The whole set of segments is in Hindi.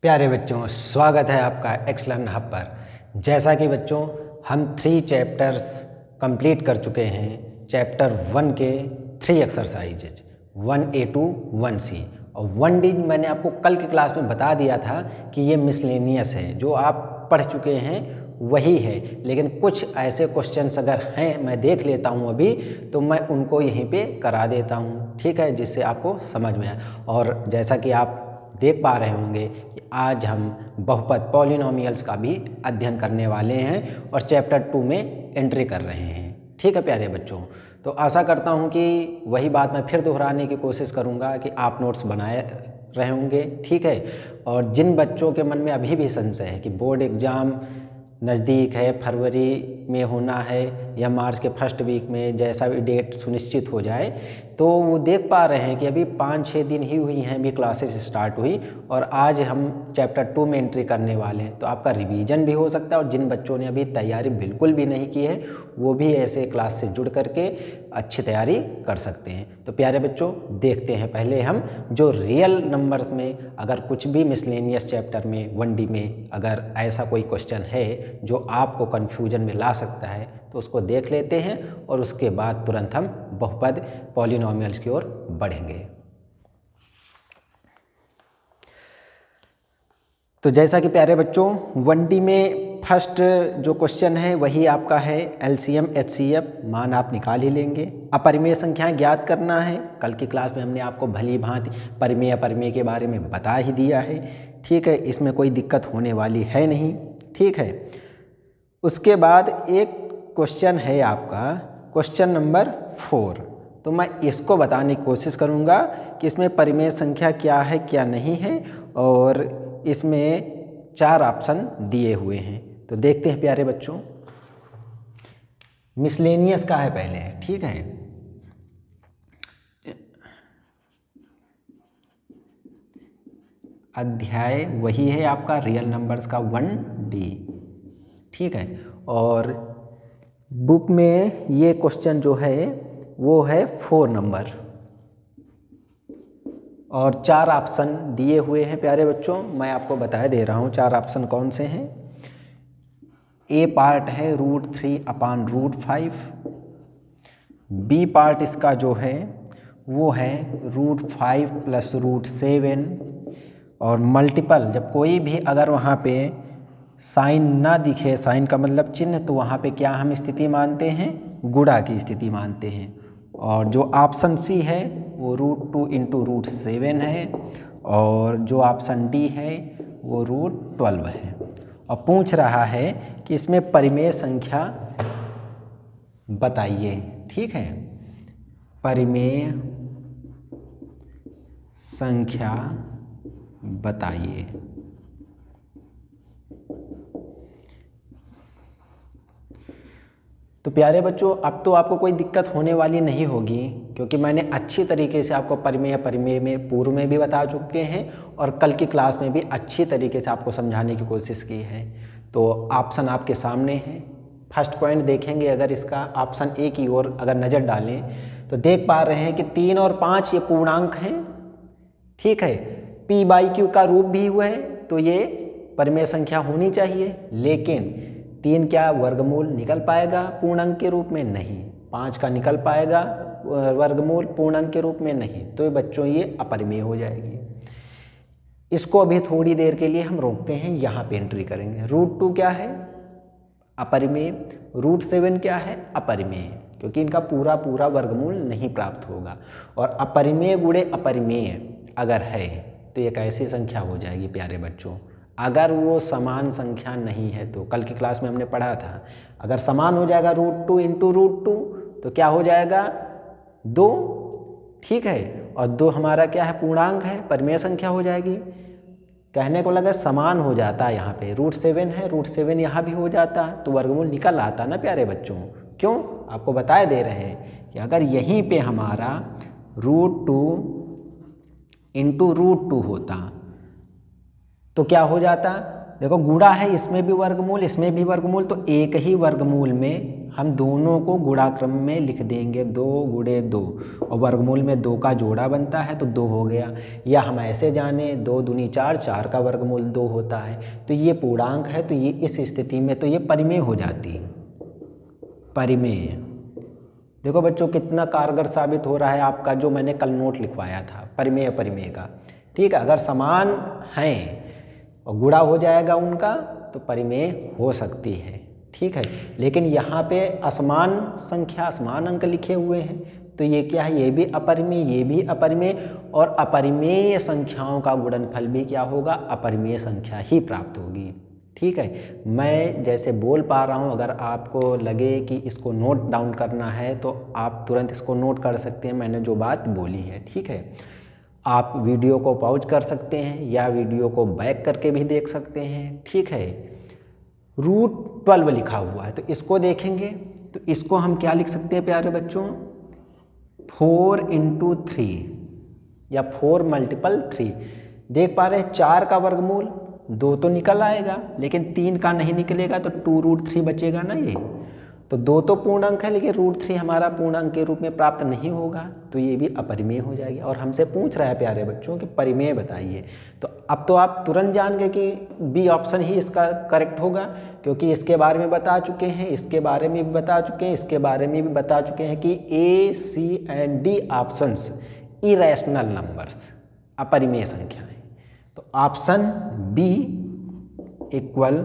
प्यारे बच्चों, स्वागत है आपका एक्सलर्न हब पर। जैसा कि बच्चों हम 3 चैप्टर्स कंप्लीट कर चुके हैं। चैप्टर 1 के 3 एक्सरसाइजेज 1A to 1C और 1D मैंने आपको कल की क्लास में बता दिया था कि ये मिसलेनियस है, जो आप पढ़ चुके हैं वही है, लेकिन कुछ ऐसे क्वेश्चंस अगर हैं मैं देख लेता हूँ अभी, तो मैं उनको यहीं पे करा देता हूँ, ठीक है, जिससे आपको समझ में आए। और जैसा कि आप देख पा रहे होंगे कि आज हम बहुपद पॉलिनोमियल्स का भी अध्ययन करने वाले हैं और चैप्टर 2 में एंट्री कर रहे हैं। ठीक है प्यारे बच्चों, तो आशा करता हूं कि वही बात मैं फिर दोहराने की कोशिश करूंगा कि आप नोट्स बनाए रहे होंगे, ठीक है। और जिन बच्चों के मन में अभी भी संशय है कि बोर्ड एग्ज़ाम नज़दीक है, फरवरी में होना है या मार्च के फर्स्ट वीक में, जैसा भी डेट सुनिश्चित हो जाए, तो वो देख पा रहे हैं कि अभी 5-6 दिन ही हुई हैं, अभी क्लासेस स्टार्ट हुई और आज हम चैप्टर 2 में एंट्री करने वाले हैं। तो आपका रिवीजन भी हो सकता है और जिन बच्चों ने अभी तैयारी बिल्कुल भी नहीं की है वो भी ऐसे क्लास से जुड़ करके अच्छी तैयारी कर सकते हैं। तो प्यारे बच्चों, देखते हैं पहले हम जो रियल नंबर्स में अगर कुछ भी मिसलेनियस चैप्टर में 1D में अगर ऐसा कोई क्वेश्चन है जो आपको कन्फ्यूजन में ला सकता है तो उसको देख लेते हैं और उसके बाद तुरंत हम बहुपद पॉलिनोमियल्स की ओर बढ़ेंगे। तो जैसा कि प्यारे बच्चों 1D में फर्स्ट जो क्वेश्चन है वही आपका है LCM HCF, मान आप निकाल ही लेंगे। अपरिमेय संख्याएं ज्ञात करना है। कल की क्लास में हमने आपको भली भांति परिमेय अपरिमेय के बारे में बता ही दिया है, ठीक है, इसमें कोई दिक्कत होने वाली है नहीं, ठीक है। उसके बाद एक क्वेश्चन है आपका क्वेश्चन नंबर 4, तो मैं इसको बताने की कोशिश करूँगा कि इसमें परिमेय संख्या क्या है क्या नहीं है, और इसमें 4 ऑप्शन दिए हुए हैं। तो देखते हैं प्यारे बच्चों, मिसलेनियस का है पहले, ठीक है। अध्याय वही है आपका रियल नंबर्स का 1D, ठीक है। और बुक में ये क्वेश्चन जो है वो है 4 नंबर और 4 ऑप्शन दिए हुए हैं प्यारे बच्चों। मैं आपको बता दे रहा हूँ 4 ऑप्शन कौन से हैं। ए पार्ट है √3/√5, बी पार्ट इसका जो है वो है √5 + √7, और मल्टीपल जब कोई भी अगर वहाँ पे साइन ना दिखे, साइन का मतलब चिन्ह, तो वहाँ पे क्या हम स्थिति मानते हैं, गुणा की स्थिति मानते हैं। और जो ऑप्शन सी है वो √2 × √7 है, और जो ऑप्शन डी है वो √12 है। और पूछ रहा है कि इसमें परिमेय संख्या बताइए, ठीक है, परिमेय संख्या बताइए। तो प्यारे बच्चों, अब तो आपको कोई दिक्कत होने वाली नहीं होगी, क्योंकि मैंने अच्छी तरीके से आपको परिमेय परिमेय में पूर्व में भी बता चुके हैं और कल की क्लास में भी अच्छी तरीके से आपको समझाने की कोशिश की है। तो ऑप्शन आपके सामने है। फर्स्ट पॉइंट देखेंगे, अगर इसका ऑप्शन ए की ओर अगर नज़र डालें तो देख पा रहे हैं कि 3 और 5 ये पूर्णांक हैं, ठीक है। p/q का रूप भी हुआ है, तो ये परिमेय संख्या होनी चाहिए, लेकिन 3 क्या वर्गमूल निकल पाएगा पूर्णांक के रूप में? नहीं। 5 का निकल पाएगा वर्गमूल पूर्णांक के रूप में? नहीं। तो बच्चों ये अपरिमेय हो जाएगी। इसको अभी थोड़ी देर के लिए हम रोकते हैं, यहाँ पे एंट्री करेंगे। √2 क्या है? अपरिमेय। √7 क्या है? अपरिमेय, क्योंकि इनका पूरा पूरा वर्गमूल नहीं प्राप्त होगा। और अपरिमेय गुणे अपरिमेय अगर है तो एक ऐसी संख्या हो जाएगी प्यारे बच्चों, अगर वो समान संख्या नहीं है तो, कल की क्लास में हमने पढ़ा था, अगर समान हो जाएगा √2 × √2 तो क्या हो जाएगा? 2, ठीक है। और 2 हमारा क्या है? पूर्णांक है, परिमेय संख्या हो जाएगी। कहने को लगा समान हो जाता है, यहाँ पे √7 है, √7 यहाँ भी हो जाता है, तो वर्गमूल निकल आता ना प्यारे बच्चों। क्यों? आपको बताए दे रहे हैं कि अगर यहीं पे हमारा √2 × √2 होता तो क्या हो जाता? देखो गुणा है, इसमें भी वर्गमूल इसमें भी वर्गमूल, तो एक ही वर्गमूल में हम दोनों को गुणा क्रम में लिख देंगे, 2 गुणे 2, और वर्गमूल में 2 का जोड़ा बनता है तो 2 हो गया। या हम ऐसे जाने 2 दूनी 4, 4 का वर्गमूल 2 होता है, तो ये पूर्णांक है, तो ये इस स्थिति में तो ये परिमेय हो जाती है, परिमेय। देखो बच्चों कितना कारगर साबित हो रहा है आपका जो मैंने कल नोट लिखवाया था परिमेय परिमेय का। ठीक है, अगर समान हैं और गुणा हो जाएगा उनका तो परिमेय हो सकती है। ठीक है, लेकिन यहाँ पे असमान संख्या, असमान अंक लिखे हुए हैं, तो ये क्या है, ये भी अपरिमेय, ये भी अपरिमेय, और अपरिमेय संख्याओं का गुणनफल भी क्या होगा, अपरिमेय संख्या ही प्राप्त होगी। ठीक है, मैं जैसे बोल पा रहा हूँ, अगर आपको लगे कि इसको नोट डाउन करना है तो आप तुरंत इसको नोट कर सकते हैं, मैंने जो बात बोली है। ठीक है, आप वीडियो को पॉज कर सकते हैं या वीडियो को बैक करके भी देख सकते हैं। ठीक है, √12 लिखा हुआ है, तो इसको देखेंगे तो इसको हम क्या लिख सकते हैं प्यारे बच्चों, 4 × 3 या 4 × 3। देख पा रहे हैं 4 का वर्गमूल 2 तो निकल आएगा, लेकिन 3 का नहीं निकलेगा, तो 2√3 बचेगा ना। ये तो 2 तो पूर्ण अंक है, लेकिन √3 हमारा पूर्ण अंक के रूप में प्राप्त नहीं होगा, तो ये भी अपरिमेय हो जाएगी। और हमसे पूछ रहा है प्यारे बच्चों कि परिमेय बताइए, तो अब तो आप तुरंत जान गए कि बी ऑप्शन ही इसका करेक्ट होगा, क्योंकि इसके बारे में बता चुके हैं, इसके बारे में भी बता चुके हैं, इसके बारे में भी बता चुके हैं कि A, C and D options irrational numbers, अपरिमेय संख्याएं। तो ऑप्शन बी इक्वल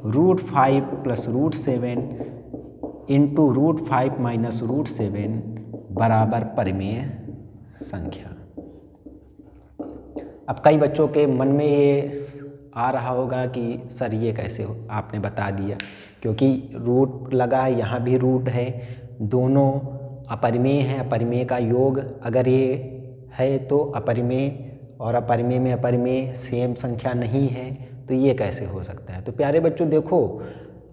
√5 + √7 इंटू √5 - √7 बराबर परिमेय संख्या। अब कई बच्चों के मन में ये आ रहा होगा कि सर ये कैसे हो, आपने बता दिया, क्योंकि रूट लगा है, यहाँ भी रूट है, दोनों अपरिमेय हैं, अपरिमेय का योग अगर ये है तो अपरिमेय, और अपरिमेय में अपरिमेय सेम संख्या नहीं है, तो ये कैसे हो सकता है। तो प्यारे बच्चों देखो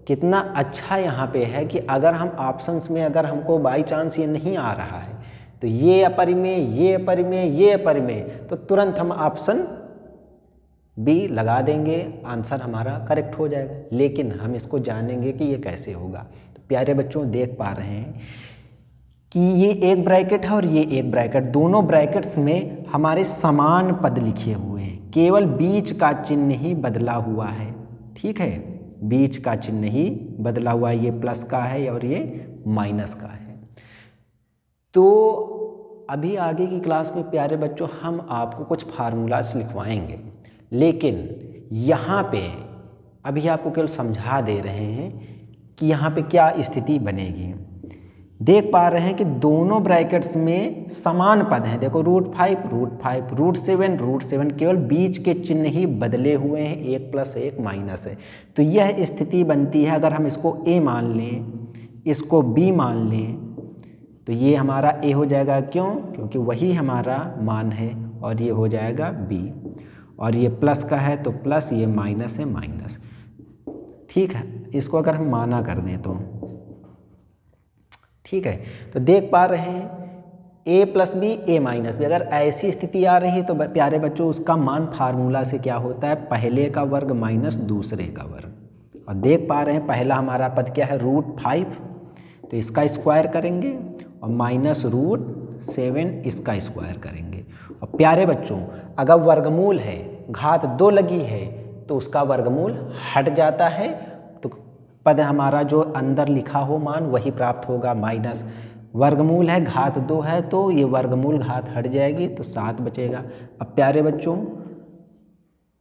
कितना अच्छा यहाँ पे है कि अगर हम ऑप्शंस में अगर हमको बाई चांस ये नहीं आ रहा है तो ये अपरिमेय, ये अपरिमेय, ये अपरिमेय, तो तुरंत हम ऑप्शन बी लगा देंगे, आंसर हमारा करेक्ट हो जाएगा। लेकिन हम इसको जानेंगे कि ये कैसे होगा। तो प्यारे बच्चों देख पा रहे हैं कि ये एक ब्रैकेट है और ये एक ब्रैकेट, दोनों ब्रैकेट्स में हमारे समान पद लिखे हुए हैं, केवल बीच का चिन्ह ही बदला हुआ है। ठीक है, बीच का चिन्ह ही बदला हुआ है, ये प्लस का है और ये माइनस का है। तो अभी आगे की क्लास में प्यारे बच्चों हम आपको कुछ फार्मूलास लिखवाएंगे, लेकिन यहाँ पे अभी आपको केवल समझा दे रहे हैं कि यहाँ पे क्या स्थिति बनेगी। देख पा रहे हैं कि दोनों ब्रैकेट्स में समान पद हैं, देखो √5 √5 √7 केवल बीच के चिन्ह ही बदले हुए हैं, एक प्लस एक माइनस है। तो यह स्थिति बनती है, अगर हम इसको A मान लें, इसको B मान लें, तो ये हमारा A हो जाएगा, क्यों, क्योंकि वही हमारा मान है, और ये हो जाएगा B, और ये प्लस का है तो प्लस, ये माइनस है माइनस। ठीक है, इसको अगर हम माना कर दें तो ठीक है, तो देख पा रहे हैं A + B A - B, अगर ऐसी स्थिति आ रही तो प्यारे बच्चों उसका मान फार्मूला से क्या होता है, पहले का वर्ग माइनस दूसरे का वर्ग। और देख पा रहे हैं पहला हमारा पद क्या है, √5, तो इसका स्क्वायर करेंगे, और -√7 इसका स्क्वायर करेंगे। और प्यारे बच्चों अगर वर्गमूल है, घात 2 लगी है, तो उसका वर्गमूल हट जाता है, तो पद हमारा जो अंदर लिखा हो मान वही प्राप्त होगा, माइनस वर्गमूल है, घात 2 है, तो ये वर्गमूल घात हट जाएगी, तो 7 बचेगा। अब प्यारे बच्चों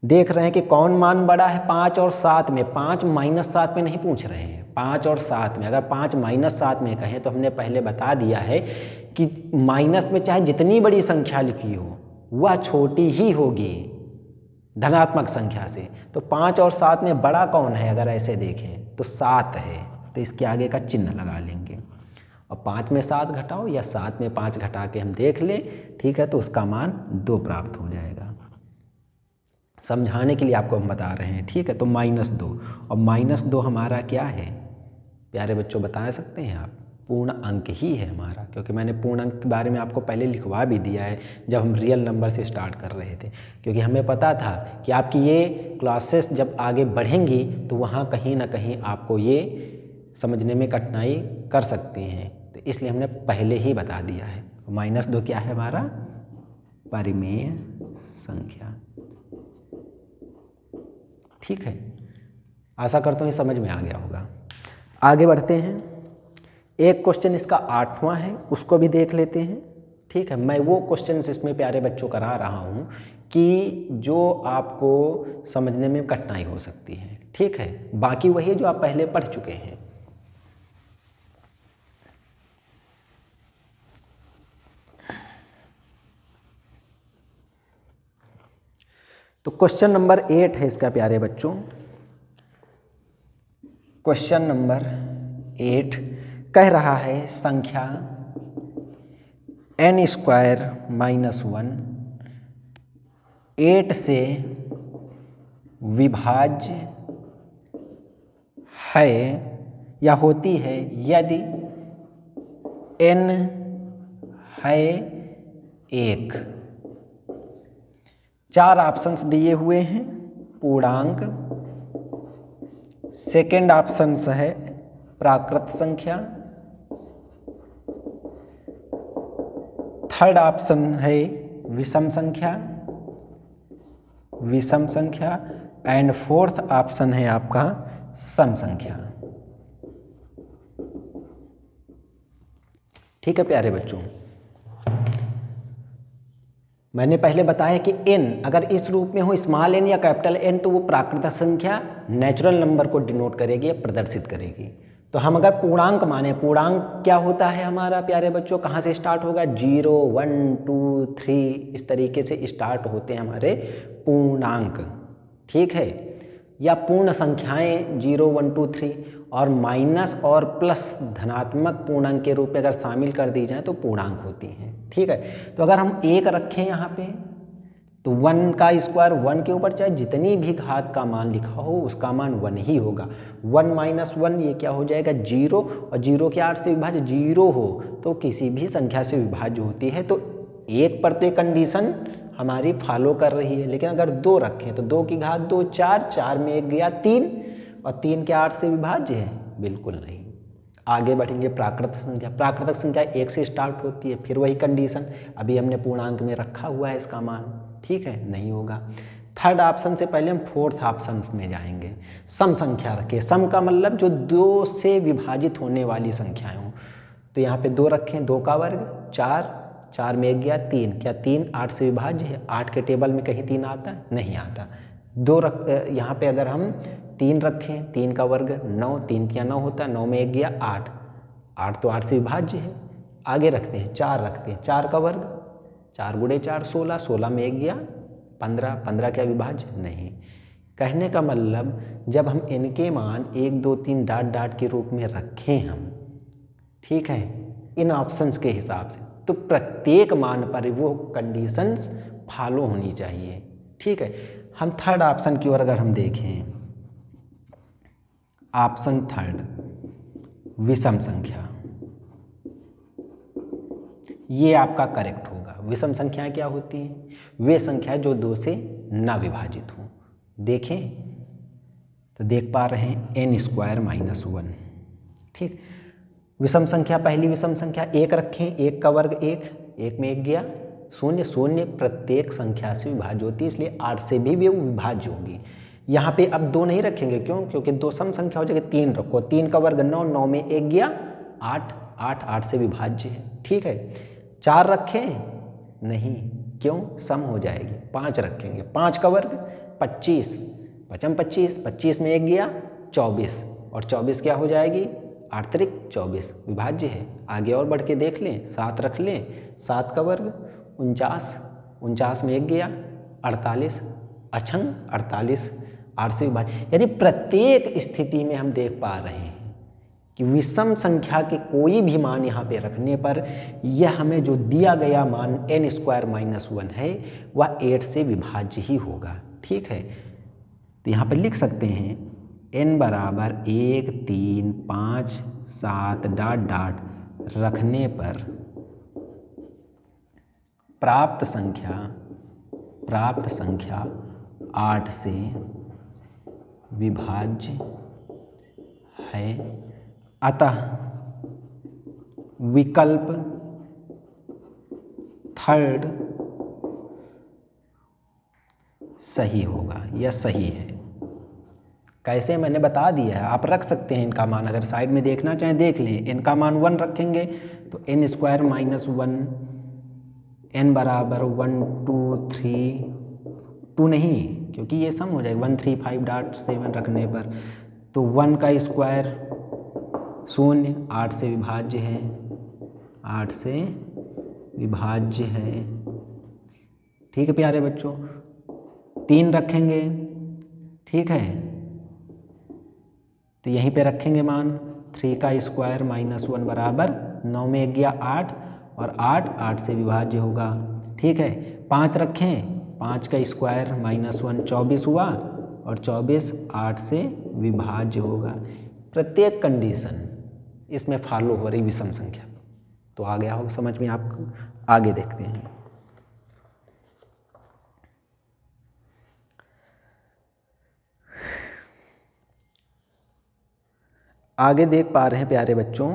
देख रहे हैं कि कौन मान बड़ा है, 5 और 7 में, 5 - 7 में नहीं पूछ रहे हैं, 5 और 7 में। अगर 5 - 7 में कहें तो हमने पहले बता दिया है कि माइनस में चाहे जितनी बड़ी संख्या लिखी हो वह छोटी ही होगी धनात्मक संख्या से। तो 5 और 7 में बड़ा कौन है, अगर ऐसे देखें तो 7 है, तो इसके आगे का चिन्ह लगा लेंगे, और 5 में 7 घटाओ या 7 में 5 घटा के हम देख लें, ठीक है, तो उसका मान 2 प्राप्त हो जाएगा। समझाने के लिए आपको हम बता रहे हैं, ठीक है। तो -2, और -2 हमारा क्या है प्यारे बच्चों, बता सकते हैं आप, पूर्ण अंक ही है हमारा, क्योंकि मैंने पूर्ण अंक के बारे में आपको पहले लिखवा भी दिया है जब हम रियल नंबर से स्टार्ट कर रहे थे, क्योंकि हमें पता था कि आपकी ये क्लासेस जब आगे बढ़ेंगी तो वहाँ कहीं ना कहीं आपको ये समझने में कठिनाई कर सकती हैं, तो इसलिए हमने पहले ही बता दिया है। -2 क्या है हमारा? परिमेय संख्या। ठीक है, आशा करता हूँ ये समझ में आ गया होगा। आगे बढ़ते हैं। एक क्वेश्चन इसका 8वां है, उसको भी देख लेते हैं। ठीक है, मैं वो क्वेश्चन इसमें प्यारे बच्चों करा रहा हूँ कि जो आपको समझने में कठिनाई हो सकती है। ठीक है, बाकी वही जो आप पहले पढ़ चुके हैं। तो क्वेश्चन नंबर 8 है इसका प्यारे बच्चों। क्वेश्चन नंबर 8 कह रहा है संख्या n² - 1 8 से विभाज्य है या होती है यदि n है 1। 4 ऑप्शंस दिए हुए हैं। पूर्णांक, सेकेंड ऑप्शंस है प्राकृत संख्या, थर्ड ऑप्शन है विषम संख्या एंड फोर्थ ऑप्शन है आपका सम संख्या। ठीक है प्यारे बच्चों, मैंने पहले बताया कि n अगर इस रूप में हो, स्मॉल n या कैपिटल N, तो वो प्राकृतिक संख्या नेचुरल नंबर को डिनोट करेगी या प्रदर्शित करेगी। तो हम अगर पूर्णांक माने, पूर्णांक क्या होता है हमारा प्यारे बच्चों? कहाँ से स्टार्ट होगा? 0, 1, 2, 3 इस तरीके से स्टार्ट होते हैं हमारे पूर्णांक। ठीक है, या पूर्ण संख्याएं 0, 1, 2, 3 और माइनस और प्लस धनात्मक पूर्णांक के रूप में अगर शामिल कर दी जाए तो पूर्णांक होती हैं। ठीक है, तो अगर हम 1 रखें यहाँ पे तो 1 का स्क्वायर 1 के ऊपर चाहे जितनी भी घात का मान लिखा हो उसका मान 1 ही होगा। 1 - 1 ये क्या हो जाएगा? 0, और 0 के 8 से विभाज्य 0 हो तो किसी भी संख्या से विभाज्य होती है। तो 1 पर तो ये कंडीशन हमारी फॉलो कर रही है, लेकिन अगर 2 रखें तो 2 की घात 2 4, 4 में 1 गया 3, और 3 के 8 से विभाज्य है? बिल्कुल नहीं। आगे बढ़ेंगे प्राकृतिक संख्या। प्राकृतिक संख्या 1 से स्टार्ट होती है, फिर वही कंडीशन अभी हमने पूर्णांक में रखा हुआ है इसका मान। ठीक है, नहीं होगा। थर्ड ऑप्शन से पहले हम फोर्थ ऑप्शन में जाएंगे। सम संख्या रखें। सम का मतलब जो 2 से विभाजित होने वाली संख्याएं हों। तो यहाँ पे 2 रखें, 2 का वर्ग 4, 4 में 1 गया 3, क्या 3 8 से विभाज्य है? 8 के टेबल में कहीं 3 आता है? नहीं आता। 2 यहाँ पे अगर हम 3 रखें, 3 का वर्ग 9, 3 क्या 9 होता है? 9 में 1 गया 8, 8 तो 8 से विभाज्य है। आगे रखते हैं 4 रखते हैं, 4 का वर्ग 4 गुणे 4 16, 16 में 1 गया 15, 15 क्या विभाज्य? नहीं। कहने का मतलब जब हम इनके मान 1 2 3 डॉट डॉट के रूप में रखें हम, ठीक है, इन ऑप्शंस के हिसाब से, तो प्रत्येक मान पर वो कंडीशंस फॉलो होनी चाहिए। ठीक है, हम थर्ड ऑप्शन की ओर अगर हम देखें, ऑप्शन थर्ड विषम संख्या, ये आपका करेक्ट होगा। विषम संख्याएं क्या होती हैं? वे संख्याएं जो 2 से ना विभाजित हों। देखें तो देख पा रहे हैं n² - 1। ठीक, विषम संख्या, पहली विषम संख्या 1 रखें, 1 का वर्ग 1, 1 में 1 गया 0, 0 प्रत्येक संख्या से विभाज्य होती है, इसलिए 8 से भी वो विभाज्य होगी। यहाँ पे अब 2 नहीं रखेंगे, क्यों? क्योंकि 2 सम संख्या हो जाएगी। 3 रखो, 3 का वर्ग 9, 9 में 1 गया 8, 8 8 से विभाज्य है। ठीक है, 4 रखें? नहीं, क्यों? सम हो जाएगी। 5 रखेंगे, 5 का वर्ग 25, 5 25, 25 में 1 गया 24, और 24 क्या हो जाएगी? 8 त्रिक 24 विभाज्य है। आगे और बढ़ के देख लें, 7 रख लें, 7 का वर्ग 49, 49 में 1 गया 48, अछंग 48 8 से विभाज्य। यानी प्रत्येक स्थिति में हम देख पा रहे हैं कि विषम संख्या के कोई भी मान यहाँ पे रखने पर यह हमें जो दिया गया मान n² - 1 है वह 8 से विभाज्य ही होगा। ठीक है, तो यहाँ पे लिख सकते हैं n बराबर 1 3 5 7 डॉट डॉट रखने पर प्राप्त संख्या 8 से विभाज्य है अतः विकल्प थर्ड सही होगा या सही है। कैसे मैंने बता दिया है, आप रख सकते हैं इनका मान, अगर साइड में देखना चाहें देख लें। इनका मान 1 रखेंगे तो n स्क्वायर माइनस 1 n बराबर 1 2 3 2 नहीं, क्योंकि ये सम हो जाएगा 135.7 रखने पर। तो 1 का स्क्वायर 0, 8 से विभाज्य है, 8 से विभाज्य है। ठीक है प्यारे बच्चों, 3 रखेंगे, ठीक है, तो यहीं पे रखेंगे मान। 3 का स्क्वायर माइनस 1 बराबर 9 में 1 गया 8 और 8 से विभाज्य होगा। ठीक है, 5 रखें, 5 का स्क्वायर माइनस 1 24 हुआ और 24 8 से विभाज्य होगा। प्रत्येक कंडीशन इसमें फॉलो हो रही विषम संख्या। तो आ गया होगा समझ में आपको। आगे देखते हैं। आगे देख पा रहे हैं प्यारे बच्चों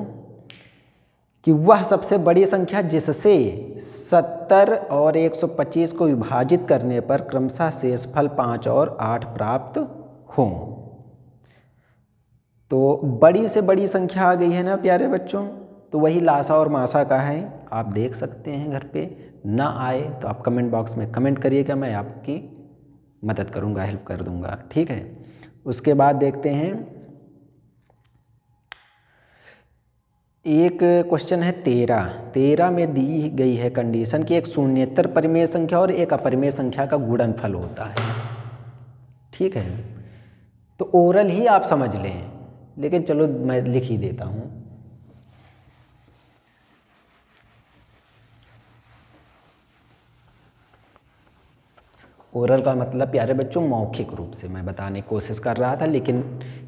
कि वह सबसे बड़ी संख्या जिससे 70 और 125 को विभाजित करने पर क्रमशः शेषफल 5 और 8 प्राप्त हों। तो बड़ी से बड़ी संख्या आ गई है ना प्यारे बच्चों, तो वही लासा और मासा का है। आप देख सकते हैं, घर पे ना आए तो आप कमेंट बॉक्स में कमेंट करिएगा, मैं आपकी मदद करूंगा, हेल्प कर दूंगा। ठीक है, उसके बाद देखते हैं एक क्वेश्चन है 13 में दी गई है कंडीशन कि एक शून्येतर परिमेय संख्या और एक अपरिमेय संख्या का गुणनफल होता है। ठीक है, तो ओरल ही आप समझ लें, लेकिन चलो मैं लिख ही देता हूँ। ओरल का मतलब प्यारे बच्चों मौखिक रूप से मैं बताने की कोशिश कर रहा था, लेकिन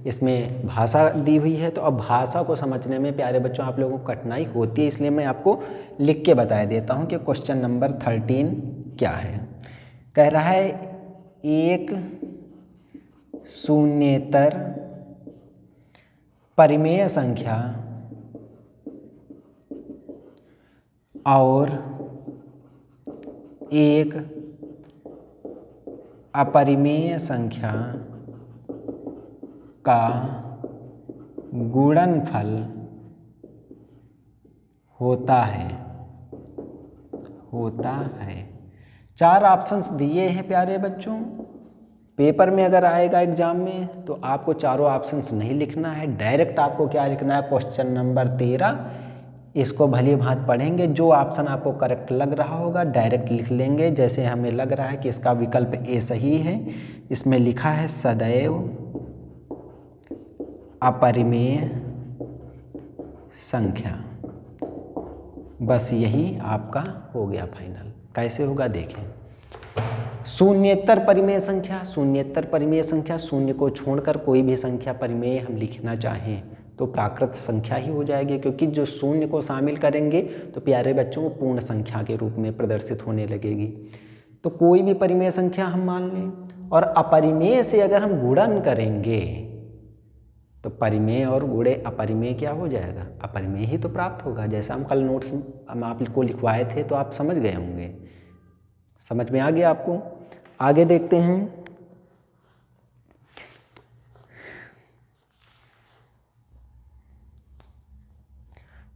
इसमें भाषा दी हुई है, तो अब भाषा को समझने में प्यारे बच्चों आप लोगों को कठिनाई होती है, इसलिए मैं आपको लिख के बता देता हूँ कि क्वेश्चन नंबर 13 क्या है। कह रहा है एक शून्येतर परिमेय संख्या और एक अपरिमेय संख्या का गुणनफल होता है। 4 ऑप्शंस दिए हैं प्यारे बच्चों। पेपर में अगर आएगा एग्जाम में तो आपको चारों ऑप्शंस नहीं लिखना है, डायरेक्ट आपको क्या लिखना है, क्वेश्चन नंबर 13। इसको भली भांति पढ़ेंगे, जो ऑप्शन आपको करेक्ट लग रहा होगा डायरेक्ट लिख लेंगे। जैसे हमें लग रहा है कि इसका विकल्प ए सही है, इसमें लिखा है सदैव अपरिमेय संख्या, बस यही आपका हो गया फाइनल। कैसे होगा देखें। शून्येतर परिमेय संख्या, शून्य को छोड़कर कोई भी संख्या परिमेय हम लिखना चाहें तो प्राकृत संख्या ही हो जाएगी, क्योंकि जो शून्य को शामिल करेंगे तो प्यारे बच्चों को पूर्ण संख्या के रूप में प्रदर्शित होने लगेगी। तो कोई भी परिमेय संख्या हम मान लें, और अपरिमेय से अगर हम गुणन करेंगे तो परिमेय और गुणे अपरिमेय क्या हो जाएगा, अपरिमेय ही तो प्राप्त होगा। जैसा हम कल नोट्स हम आपको लिखवाए थे तो आप समझ गए होंगे, समझ में आ गया आपको। आगे देखते हैं।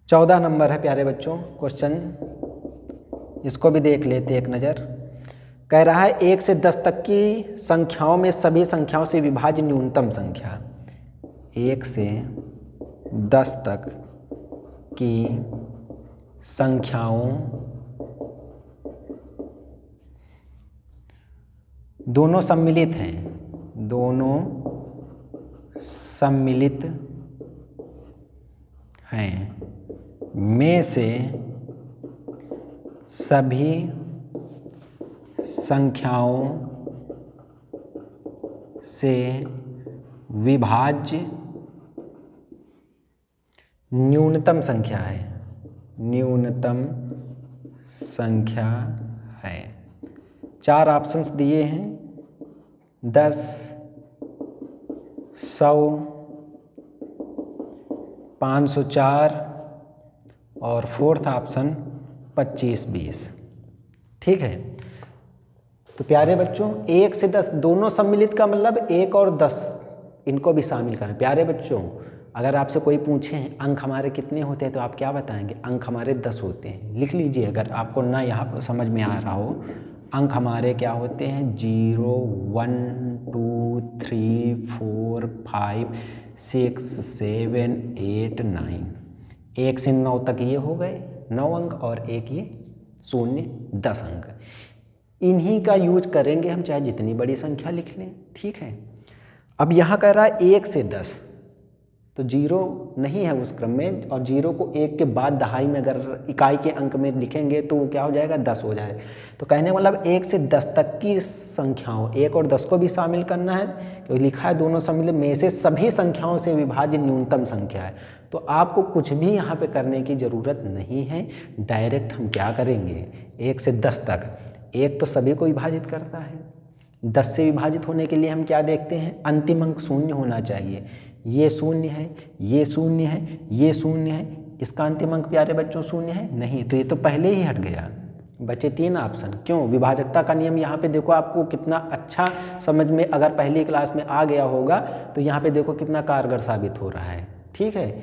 चौदह नंबर है प्यारे बच्चों क्वेश्चन, इसको भी देख लेते एक नज़र। कह रहा है 1 से 10 तक की संख्याओं में सभी संख्याओं से विभाज्य न्यूनतम संख्या। 1 से 10 तक की संख्याओं, दोनों सम्मिलित हैं, दोनों सम्मिलित हैं, में से सभी संख्याओं से विभाज्य न्यूनतम संख्या है, न्यूनतम संख्या है। 4 ऑप्शंस दिए हैं, 10, 100, 504 और फोर्थ ऑप्शन 25-20। ठीक है, तो प्यारे बच्चों 1 से 10 दोनों सम्मिलित का मतलब 1 और 10 इनको भी शामिल करें। प्यारे बच्चों अगर आपसे कोई पूछे अंक हमारे कितने होते हैं तो आप क्या बताएंगे? अंक हमारे 10 होते हैं। लिख लीजिए अगर आपको ना यहाँ पर समझ में आ रहा हो। अंक हमारे क्या होते हैं? 0 1 2 3 4 5 6 7 8 9। 1 से 9 तक ये हो गए 9 अंक और एक ये 0 10 अंक। इन्हीं का यूज करेंगे हम, चाहे जितनी बड़ी संख्या लिख लें। ठीक है, अब यहाँ कह रहा है 1 से 10, तो 0 नहीं है उस क्रम में, और 0 को 1 के बाद दहाई में अगर इकाई के अंक में लिखेंगे तो वो क्या हो जाएगा? 10 हो जाएगा। तो कहने मतलब 1 से 10 तक की संख्याओं, 1 और 10 को भी शामिल करना है क्योंकि लिखा है दोनों सम्मिलित में से सभी संख्याओं से विभाजित न्यूनतम संख्या है। तो आपको कुछ भी यहाँ पे करने की ज़रूरत नहीं है। डायरेक्ट हम क्या करेंगे? 1 से 10 तक, 1 तो सभी को विभाजित करता है, 10 से विभाजित होने के लिए हम क्या देखते हैं? अंतिम अंक 0 होना चाहिए। ये 0 है, ये 0 है, ये 0 है, इसका अंतिम अंक प्यारे बच्चों 0 है नहीं, तो ये तो पहले ही हट गया। बचे 3 ऑप्शन। क्यों? विभाजकता का नियम यहाँ पे देखो आपको कितना अच्छा समझ में अगर पहली क्लास में आ गया होगा तो यहाँ पे देखो कितना कारगर साबित हो रहा है। ठीक है,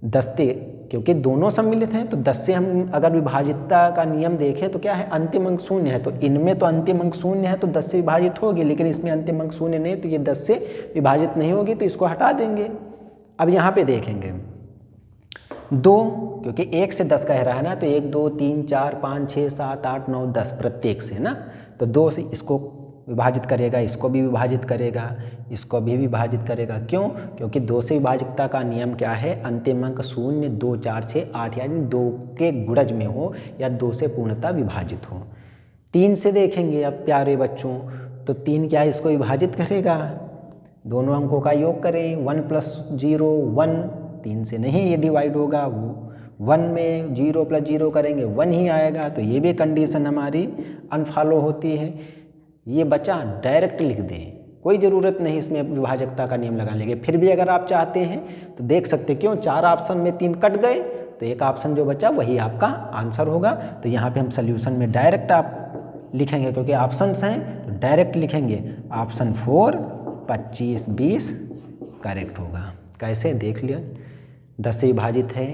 10 से, क्योंकि दोनों सम्मिलित हैं तो 10 से हम अगर विभाजितता का नियम देखें तो क्या है? अंतिम अंक 0 है, तो इनमें तो अंतिम अंक 0 है तो 10 से विभाजित होगी, लेकिन इसमें अंतिम अंक 0 नहीं, तो ये 10 से विभाजित नहीं होगी, तो इसको हटा देंगे। अब यहाँ पे देखेंगे 2, क्योंकि 1 से 10 कह रहा है ना, तो 1 2 3 4 5 6 7 8 9 10 प्रत्येक से ना, तो 2 से इसको विभाजित करेगा, इसको भी विभाजित करेगा, इसको भी विभाजित करेगा। क्यों? क्योंकि 2 से विभाजकता का नियम क्या है? अंतिम अंक 0 2 4 6 8 यानी 2 के गुणज में हो या 2 से पूर्णतः विभाजित हो। 3 से देखेंगे अब प्यारे बच्चों, तो 3 क्या है? इसको विभाजित करेगा, दोनों अंकों का योग करें, 1 + 0 1, 3 से नहीं ये डिवाइड होगा, 1 में 0 + 0 करेंगे 1 ही आएगा, तो ये भी कंडीशन हमारी अनफॉलो होती है। ये बचा, डायरेक्ट लिख दें, कोई ज़रूरत नहीं इसमें विभाजकता का नियम लगा लेंगे। फिर भी अगर आप चाहते हैं तो देख सकते, क्यों 4 ऑप्शन में 3 कट गए तो एक ऑप्शन जो बचा वही आपका आंसर होगा। तो यहाँ पे हम सोल्यूशन में डायरेक्ट आप लिखेंगे, क्योंकि ऑप्शंस हैं तो डायरेक्ट लिखेंगे। ऑप्शन 4 25-20 करेक्ट होगा। कैसे? देख लिया, 10 से विभाजित है,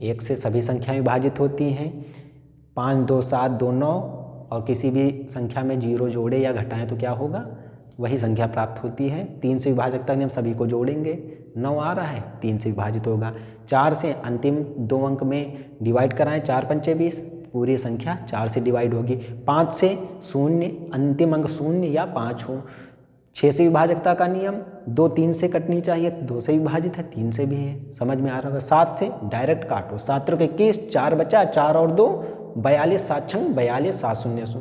1 से सभी संख्याएँ विभाजित होती हैं, 5 2 7 2 9, और किसी भी संख्या में 0 जोड़े या घटाएं तो क्या होगा? वही संख्या प्राप्त होती है। 3 से विभाजकता नियम सभी को जोड़ेंगे, 9 आ रहा है 3 से विभाजित होगा। 4 से अंतिम 2 अंक में डिवाइड कराएं, 4 पंचे 20, पूरी संख्या 4 से डिवाइड होगी। 5 से 0 अंतिम अंक 0 या 5 हो। 6 से विभाजकता का नियम, 2 3 से कटनी चाहिए, 2 से विभाजित है 3 से भी है, समझ में आ रहा होगा। 7 से डायरेक्ट काटो, 7 × 21, 4 बचा, 4 और 2 42, 7 छंग 42, 7 0 0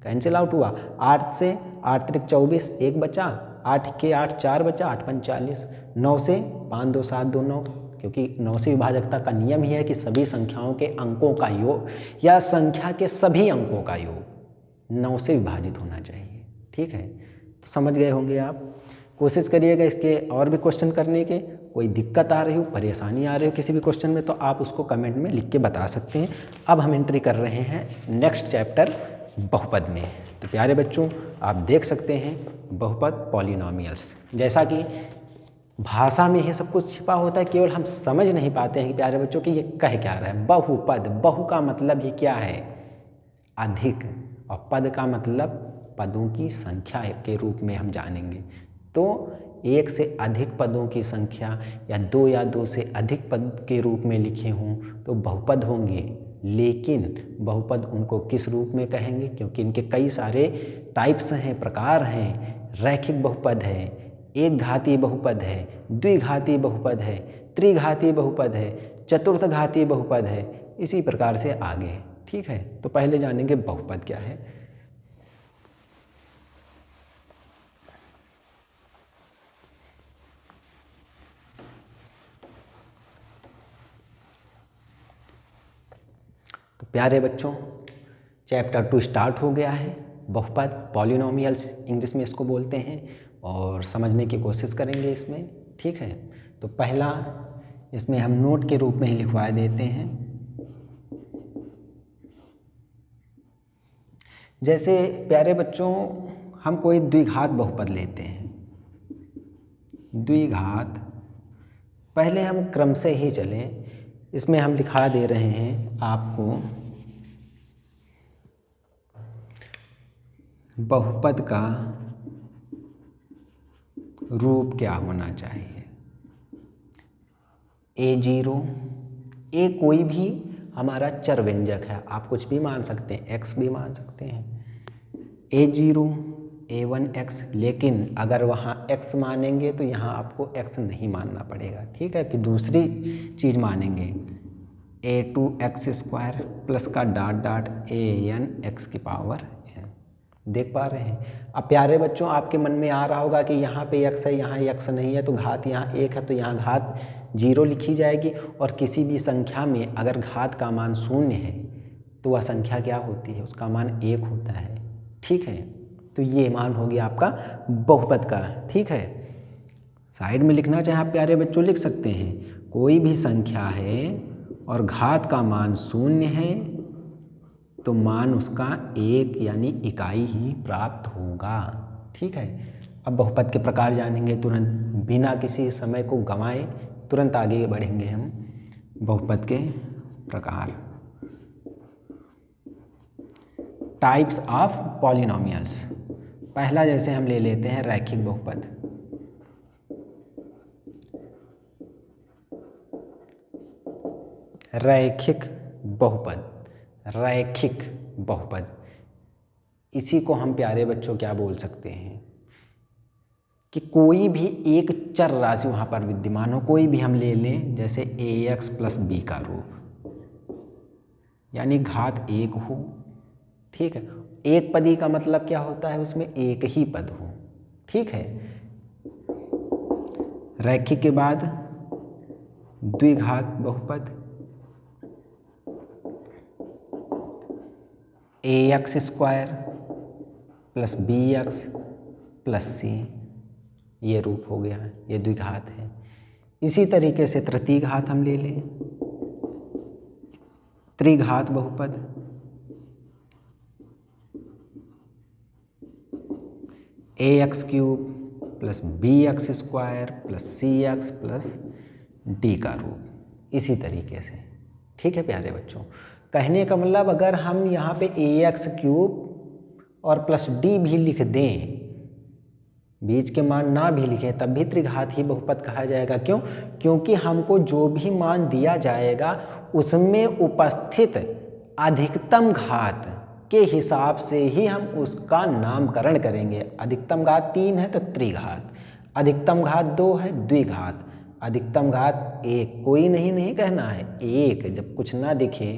कैंसिल आउट हुआ। 8 से 8 × 24, 1 बचा, 8 के 8 4 बचा, 8 5 40। 9 से 5 2 7 2 9, क्योंकि 9 से विभाजकता का नियम ही है कि सभी संख्याओं के अंकों का योग या संख्या के सभी अंकों का योग 9 से विभाजित होना चाहिए। ठीक है, तो समझ गए होंगे आप। कोशिश करिएगा इसके और भी क्वेश्चन करने के। कोई दिक्कत आ रही हो, परेशानी आ रही हो किसी भी क्वेश्चन में, तो आप उसको कमेंट में लिख के बता सकते हैं। अब हम एंट्री कर रहे हैं नेक्स्ट चैप्टर बहुपद में। तो प्यारे बच्चों आप देख सकते हैं बहुपद पॉलिनोमियल्स, जैसा कि भाषा में ये सब कुछ छिपा होता है, केवल हम समझ नहीं पाते हैं कि प्यारे बच्चों कि ये कह क्या रहा है। बहुपद, बहु का मतलब ये क्या है? अधिक, और पद का मतलब पदों की संख्या के रूप में हम जानेंगे। तो 1 से अधिक पदों की संख्या या 2 या 2 से अधिक पद के रूप में लिखे हों तो बहुपद होंगे। लेकिन बहुपद उनको किस रूप में कहेंगे? क्योंकि इनके कई सारे टाइप्स हैं, प्रकार हैं। रैखिक बहुपद है, एक घातीय बहुपद है, द्विघातीय बहुपद है, त्रिघातीय बहुपद है, चतुर्थ घातीय बहुपद है, इसी प्रकार से आगे। ठीक है, तो पहले जानेंगे बहुपद क्या है। तो प्यारे बच्चों चैप्टर 2 स्टार्ट हो गया है। बहुपद, पॉलिनोमियल्स इंग्लिश में इसको बोलते हैं, और समझने की कोशिश करेंगे इसमें। ठीक है, तो पहला इसमें हम नोट के रूप में ही लिखवा देते हैं। जैसे प्यारे बच्चों हम कोई द्विघात बहुपद लेते हैं, द्विघात, पहले हम क्रम से ही चलें। इसमें हम दिखा दे रहे हैं आपको बहुपद का रूप क्या होना चाहिए। A0, ए कोई भी हमारा चर व्यंजक है, आप कुछ भी मान सकते हैं, x भी मान सकते हैं। A0, A1x, लेकिन अगर वहाँ x मानेंगे तो यहाँ आपको x नहीं मानना पड़ेगा, ठीक है। फिर दूसरी चीज़ मानेंगे A2x² प्लस का डॉट डॉट AN(x की पावर n). देख पा रहे हैं। अब प्यारे बच्चों आपके मन में आ रहा होगा कि यहाँ पे x है, यहाँ x नहीं है, तो घात यहाँ 1 है तो यहाँ घात 0 लिखी जाएगी। और किसी भी संख्या में अगर घात का मान 0 है तो वह संख्या क्या होती है, उसका मान 1 होता है, ठीक है। तो ये मान हो गया आपका बहुपद का, ठीक है। साइड में लिखना चाहे आप प्यारे बच्चों लिख सकते हैं, कोई भी संख्या है और घात का मान 0 है तो मान उसका 1 यानी इकाई ही प्राप्त होगा, ठीक है। अब बहुपद के प्रकार जानेंगे तुरंत, बिना किसी समय को गंवाए तुरंत आगे बढ़ेंगे हम बहुपद के प्रकार। Types of polynomials. पहला जैसे हम ले लेते हैं रैखिक बहुपद। रैखिक बहुपद, रैखिक बहुपद, इसी को हम प्यारे बच्चों क्या बोल सकते हैं कि कोई भी एक चर राशि वहाँ पर विद्यमान हो, कोई भी हम ले लें, जैसे ax प्लस b का रूप, यानी घात 1 हो, ठीक है। एक पदी का मतलब क्या होता है, उसमें एक ही पद हो, ठीक है। रैखिक के बाद द्विघात बहुपद, ax² plus bx plus c, ये रूप हो गया, ये द्विघात है। इसी तरीके से तृतीय घात हम ले लें, त्रिघात बहुपद, ax³ plus bx² plus cx plus d का रूप, इसी तरीके से, ठीक है प्यारे बच्चों। कहने का मतलब अगर हम यहाँ पे ax³ और प्लस d भी लिख दें, बीच के मान ना भी लिखें, तब भी त्रिघात ही बहुपद कहा जाएगा। क्यों? क्योंकि हमको जो भी मान दिया जाएगा उसमें उपस्थित अधिकतम घात के हिसाब से ही हम उसका नामकरण करेंगे। अधिकतम घात 3 है तो त्रिघात, अधिकतम घात 2 है द्विघात, अधिकतम घात 1 कोई नहीं कहना है, 1 जब कुछ ना दिखे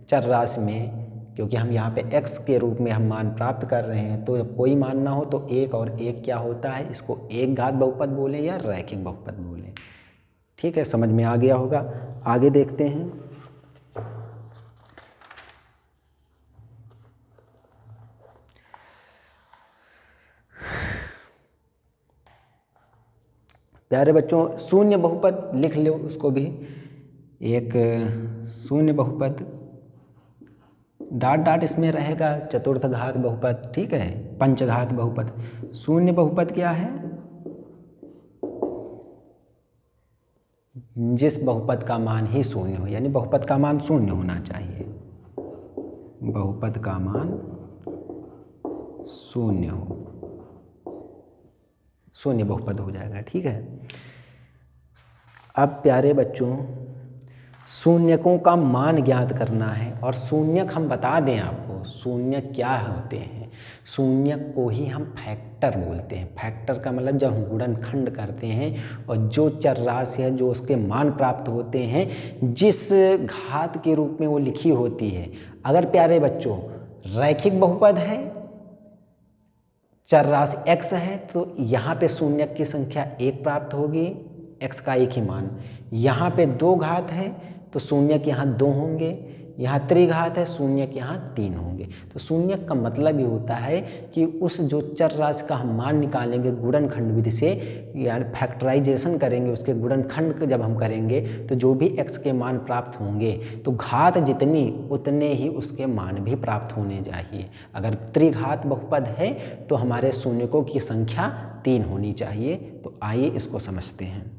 चर राशि में, क्योंकि हम यहाँ पे x के रूप में हम मान प्राप्त कर रहे हैं, तो जब कोई मान ना हो तो 1 और 1 क्या होता है, इसको एक घात बहुपद बोलें या रैखिक बहुपद बोलें, ठीक है। समझ में आ गया होगा। आगे देखते हैं। प्यारे बच्चों शून्य बहुपद लिख लो उसको भी, एक शून्य बहुपद, डॉट डॉट इसमें रहेगा चतुर्थ घात बहुपद, ठीक है, पंचघात बहुपद। शून्य बहुपद क्या है, जिस बहुपद का मान ही शून्य हो, यानी बहुपद का मान शून्य होना चाहिए, बहुपद का मान शून्य हो, शून्य बहुपद हो जाएगा, ठीक है। अब प्यारे बच्चों शून्यकों का मान ज्ञात करना है, और शून्यक हम बता दें आपको शून्यक क्या होते हैं। शून्यक को ही हम फैक्टर बोलते हैं। फैक्टर का मतलब जब हम गुणनखंड करते हैं और जो चर राशि है जो उसके मान प्राप्त होते हैं जिस घात के रूप में वो लिखी होती है। अगर प्यारे बच्चों रैखिक बहुपद है, चर राशि x है, तो यहाँ पे शून्यक की संख्या 1 प्राप्त होगी, x का एक ही मान। यहाँ पे 2 घात है तो शून्यक यहाँ 2 होंगे, यहाँ त्रिघात है, शून्य के यहाँ 3 होंगे। तो शून्य का मतलब ये होता है कि उस जो चर राशि का हम मान निकालेंगे गुणनखंड विधि से, यानी फैक्टराइजेशन करेंगे, उसके गुणनखंड जब हम करेंगे तो जो भी x के मान प्राप्त होंगे तो घात जितनी उतने ही उसके मान भी प्राप्त होने चाहिए। अगर त्रिघात बहुपद है तो हमारे शून्यकों की संख्या 3 होनी चाहिए। तो आइए इसको समझते हैं।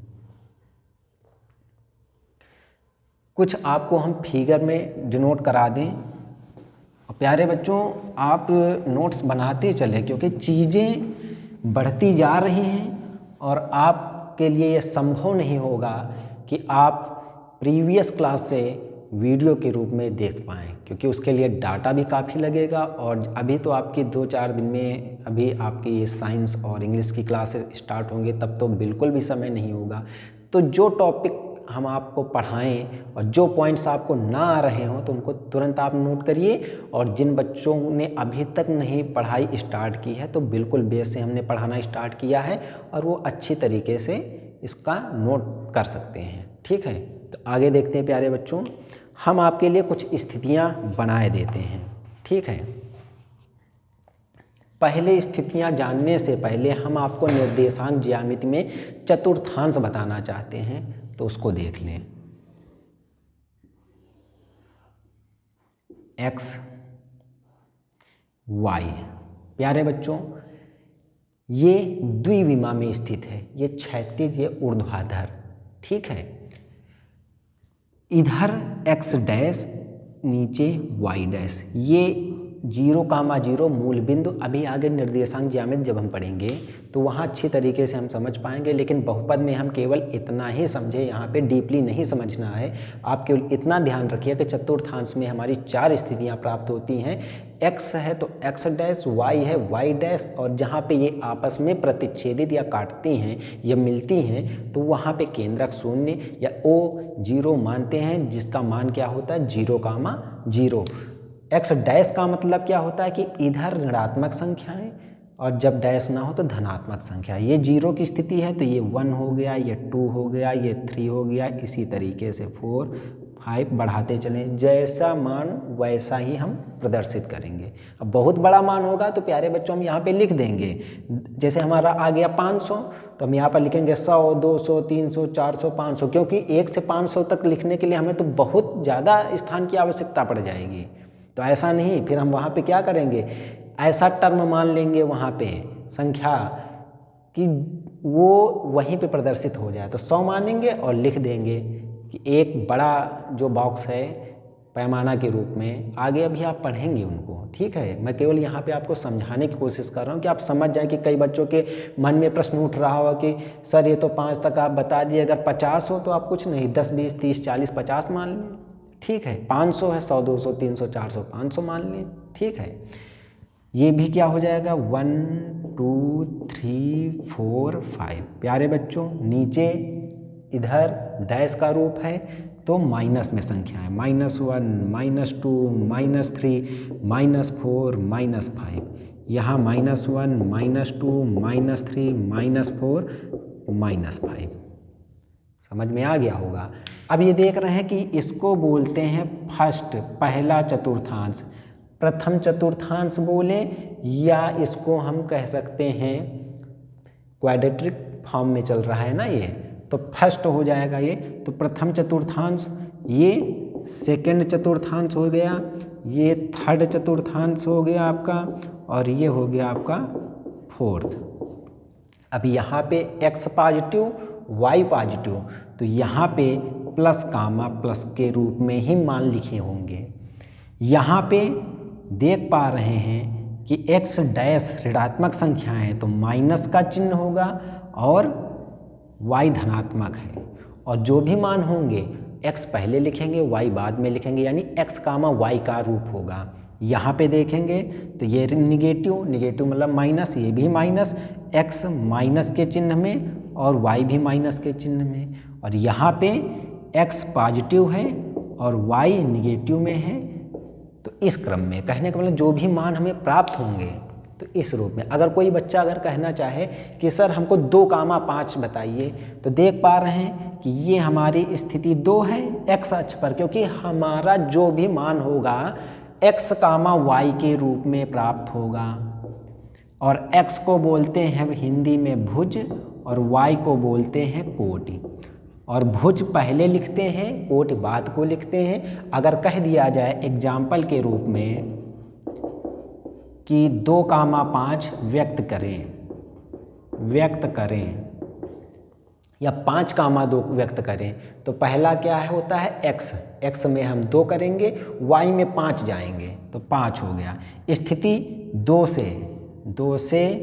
कुछ आपको हम फिगर में डिनोट करा दें। प्यारे बच्चों, आप नोट्स बनाते चले क्योंकि चीज़ें बढ़ती जा रही हैं और आपके लिए ये संभव नहीं होगा कि आप प्रीवियस क्लास से वीडियो के रूप में देख पाएँ, क्योंकि उसके लिए डाटा भी काफ़ी लगेगा। और अभी तो आपकी 2-4 दिन में अभी आपकी ये साइंस और इंग्लिश की क्लासेस स्टार्ट होंगे, तब तो बिल्कुल भी समय नहीं होगा। तो जो टॉपिक हम आपको पढ़ाएं और जो पॉइंट्स आपको ना आ रहे हों तो उनको तुरंत आप नोट करिए। और जिन बच्चों ने अभी तक नहीं पढ़ाई स्टार्ट की है तो बिल्कुल बेस से हमने पढ़ाना स्टार्ट किया है और वो अच्छी तरीके से इसका नोट कर सकते हैं। ठीक है, तो आगे देखते हैं प्यारे बच्चों। हम आपके लिए कुछ स्थितियां बनाए देते हैं। ठीक है, पहले स्थितियां जानने से पहले हम आपको निर्देशांक ज्यामिति में चतुर्थांश बताना चाहते हैं, तो उसको देख लें। x y, प्यारे बच्चों ये द्विविमा में स्थित है, ये क्षैतिज ये ऊर्ध्वाधर। ठीक है, इधर x डैश नीचे y डैश, ये 0,0 मूल बिंदु। अभी आगे निर्देशांक ज्यामिति जब हम पढ़ेंगे तो वहाँ अच्छी तरीके से हम समझ पाएंगे, लेकिन बहुपद में हम केवल इतना ही समझे, यहाँ पे डीपली नहीं समझना है। आप केवल इतना ध्यान रखिए कि चतुर्थांश में हमारी 4 स्थितियाँ प्राप्त होती हैं। x है तो x डैश, y है y डैश, और जहाँ पे ये आपस में प्रतिच्छेदित या काटती हैं या मिलती हैं तो वहाँ पे केंद्रक शून्य या o 0 मानते हैं, जिसका मान क्या होता है 0,0। x डैश का मतलब क्या होता है कि इधर ऋणात्मक संख्याएं और जब डैश ना हो तो धनात्मक संख्या। ये 0 की स्थिति है तो ये 1 हो गया, ये 2 हो गया, ये 3 हो गया, इसी तरीके से 4 5 बढ़ाते चलें। जैसा मान वैसा ही हम प्रदर्शित करेंगे। अब बहुत बड़ा मान होगा तो प्यारे बच्चों हम यहाँ पे लिख देंगे। जैसे हमारा आ गया 500 तो हम यहाँ पर लिखेंगे 100 200 300 400 500, क्योंकि 1 से 500 तक लिखने के लिए हमें तो बहुत ज़्यादा स्थान की आवश्यकता पड़ जाएगी। तो ऐसा नहीं, फिर हम वहाँ पे क्या करेंगे, ऐसा टर्म मान लेंगे वहाँ पे संख्या कि वो वहीं पे प्रदर्शित हो जाए। तो 100 मानेंगे और लिख देंगे कि एक बड़ा जो बॉक्स है पैमाना के रूप में। आगे अभी आप पढ़ेंगे उनको। ठीक है, मैं केवल यहाँ पे आपको समझाने की कोशिश कर रहा हूँ कि आप समझ जाए। कि कई बच्चों के मन में प्रश्न उठ रहा होगा कि सर ये तो 5 तक आप बता दिए, अगर 50 हो तो आप कुछ नहीं 10 20 30 40 50 मान लें। ठीक है, 500 है 100 200 300 400 500 मान लें। ठीक है, ये भी क्या हो जाएगा 1 2 3 4 5। प्यारे बच्चों नीचे इधर डैश का रूप है तो माइनस में संख्या है, -1 -2 -3 -4 -5। यहाँ -1 -2 -3 -4 -5। समझ में आ गया होगा। अब ये देख रहे हैं कि इसको बोलते हैं फर्स्ट, पहला चतुर्थांश, प्रथम चतुर्थांश बोले, या इसको हम कह सकते हैं क्वाड्रेटिक फॉर्म में चल रहा है ना ये, तो फर्स्ट हो जाएगा ये। तो प्रथम चतुर्थांश, ये सेकंड चतुर्थांश हो गया, ये थर्ड चतुर्थांश हो गया आपका, और ये हो गया आपका फोर्थ। अब यहाँ पे x पॉजिटिव y पॉजिटिव, तो यहाँ पे प्लस कामा प्लस के रूप में ही मान लिखे होंगे। यहाँ पे देख पा रहे हैं कि x डैश ऋणात्मक संख्या है तो माइनस का चिन्ह होगा और y धनात्मक है, और जो भी मान होंगे x पहले लिखेंगे y बाद में लिखेंगे, यानी x कामा y का रूप होगा। यहाँ पे देखेंगे तो ये निगेटिव, निगेटिव मतलब माइनस, ये भी माइनस, x माइनस के चिन्ह में और y भी माइनस के चिन्ह में, और यहाँ पे x पॉजिटिव है और y निगेटिव में है। तो इस क्रम में कहने का मतलब जो भी मान हमें प्राप्त होंगे तो इस रूप में अगर कोई बच्चा अगर कहना चाहे कि सर हमको 2,5 बताइए, तो देख पा रहे हैं कि ये हमारी स्थिति 2 है x अक्ष पर, क्योंकि हमारा जो भी मान होगा x, y के रूप में प्राप्त होगा। और x को बोलते हैं हिंदी में भुज और y को बोलते हैं कोटि। और भुज पहले लिखते हैं, कोटि बाद को लिखते हैं। अगर कह दिया जाए एग्जाम्पल के रूप में कि 2,5 व्यक्त करें या 5,2 व्यक्त करें, तो पहला क्या है होता है x में हम 2 करेंगे, y में 5 जाएंगे तो 5 हो गया। स्थिति 2 से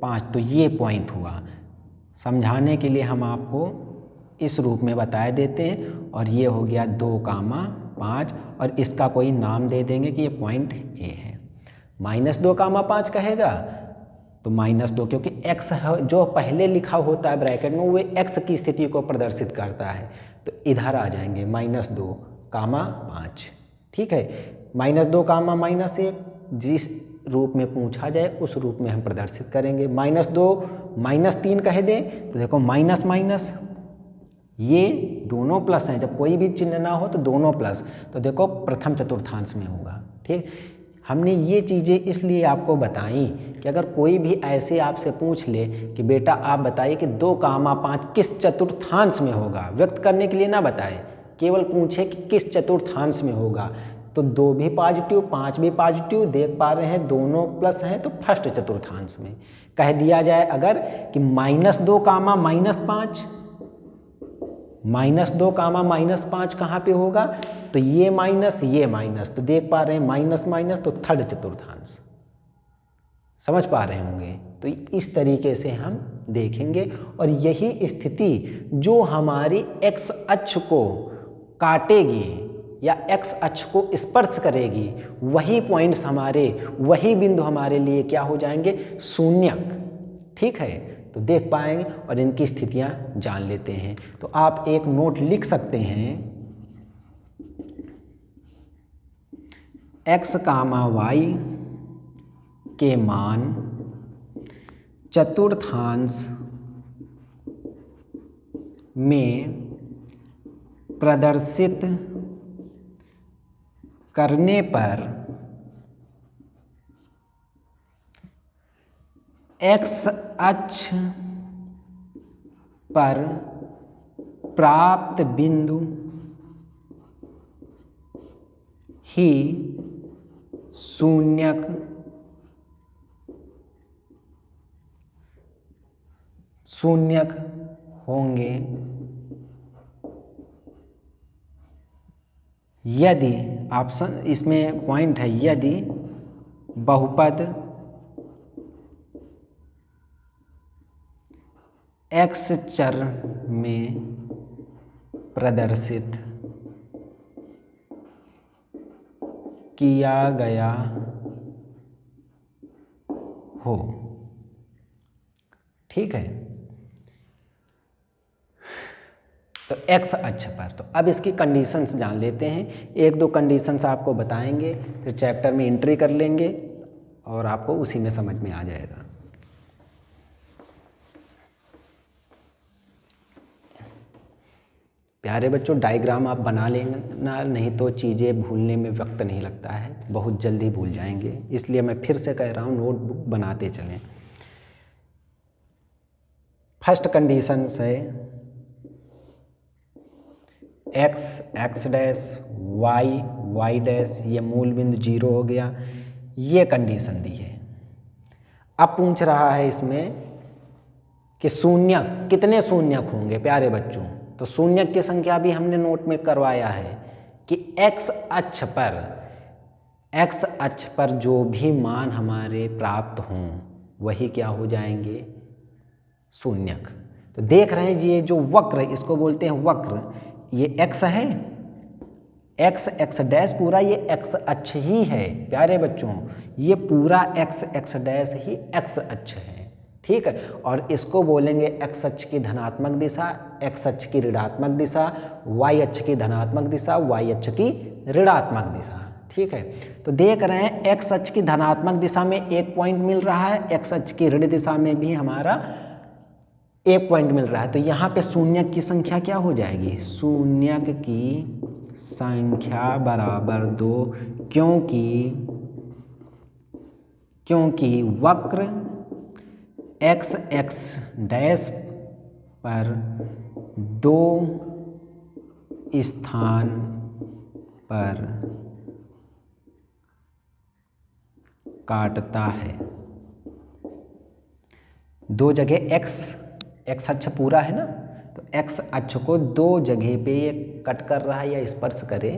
5, तो ये पॉइंट हुआ। समझाने के लिए हम आपको इस रूप में बता देते हैं। और ये हो गया 2,5 और इसका कोई नाम दे देंगे कि ये पॉइंट A है। -2,5 कहेगा तो -2, क्योंकि x जो पहले लिखा होता है ब्रैकेट में वो x की स्थिति को प्रदर्शित करता है, तो इधर आ जाएंगे -2,5। ठीक है, -2,-1 जिस रूप में पूछा जाए उस रूप में हम प्रदर्शित करेंगे। -2 -3 कह दें तो देखो माइनस माइनस, ये दोनों प्लस हैं। जब कोई भी चिन्ह ना हो तो दोनों प्लस, तो देखो प्रथम चतुर्थांश में होगा। ठीक, हमने ये चीज़ें इसलिए आपको बताई कि अगर कोई भी ऐसे आपसे पूछ ले कि बेटा आप बताइए कि 2,5 किस चतुर्थांश में होगा, व्यक्त करने के लिए ना बताए, केवल पूछे कि किस चतुर्थांश में होगा, तो 2 भी पॉजिटिव 5 भी पॉजिटिव, देख पा रहे हैं दोनों प्लस हैं, तो फर्स्ट चतुर्थांश में। कह दिया जाए अगर कि -2,-5 -2,-5 कहाँ पे होगा, तो ये माइनस, तो देख पा रहे हैं माइनस माइनस, तो थर्ड चतुर्थांश। समझ पा रहे होंगे। तो इस तरीके से हम देखेंगे और यही स्थिति जो हमारी x अक्ष को काटेगी या x अक्ष को स्पर्श करेगी, वही पॉइंट्स हमारे, वही बिंदु हमारे लिए क्या हो जाएंगे, शून्यक। ठीक है, तो देख पाएंगे और इनकी स्थितियां जान लेते हैं। तो आप एक नोट लिख सकते हैं, x, y के मान चतुर्थांश में प्रदर्शित करने पर x अक्ष पर प्राप्त बिंदु ही शून्यक होंगे यदि, ऑप्शन इसमें पॉइंट है, यदि बहुपद x चर में प्रदर्शित किया गया हो। ठीक है, तो x अक्ष पर। तो अब इसकी कंडीशंस जान लेते हैं। 1-2 कंडीशंस आपको बताएंगे, फिर चैप्टर में एंट्री कर लेंगे और आपको उसी में समझ में आ जाएगा। प्यारे बच्चों, डायग्राम आप बना लेना, नहीं तो चीज़ें भूलने में वक्त नहीं लगता है, बहुत जल्दी भूल जाएंगे। इसलिए मैं फिर से कह रहा हूँ, नोटबुक बनाते चलें। फर्स्ट कंडीशन है x डैश y डैश, ये मूल बिंदु 0 हो गया, ये कंडीशन दी है। अब पूछ रहा है इसमें कि शून्यक, कितने शून्यक होंगे प्यारे बच्चों। तो शून्यक की संख्या भी हमने नोट में करवाया है कि x अक्ष पर जो भी मान हमारे प्राप्त हों वही क्या हो जाएंगे, शून्यक। तो देख रहे हैं ये जो वक्र, इसको बोलते हैं वक्र, ये x है, x डैश पूरा ये x अक्ष ही है प्यारे बच्चों, ये पूरा x डैश ही x अक्ष है। ठीक है, और इसको बोलेंगे x अक्ष की धनात्मक दिशा, x अक्ष की ऋणात्मक दिशा, y अक्ष की धनात्मक दिशा, y अक्ष की ऋणात्मक दिशा। ठीक है। तो देख रहे हैं एक्स अक्ष की धनात्मक दिशा में 1 पॉइंट मिल रहा है, एक्स अक्ष की ऋण दिशा में भी हमारा 1 पॉइंट मिल रहा है। तो यहाँ पे शून्यक की संख्या क्या हो जाएगी, शून्यक की संख्या बराबर 2, क्योंकि वक्र एक्स एक्स डैश पर 2 स्थान पर काटता है। 2 जगह एक्स अक्ष पूरा है ना, तो एक्स अक्ष को 2 जगह पे ये कट कर रहा है या स्पर्श करे,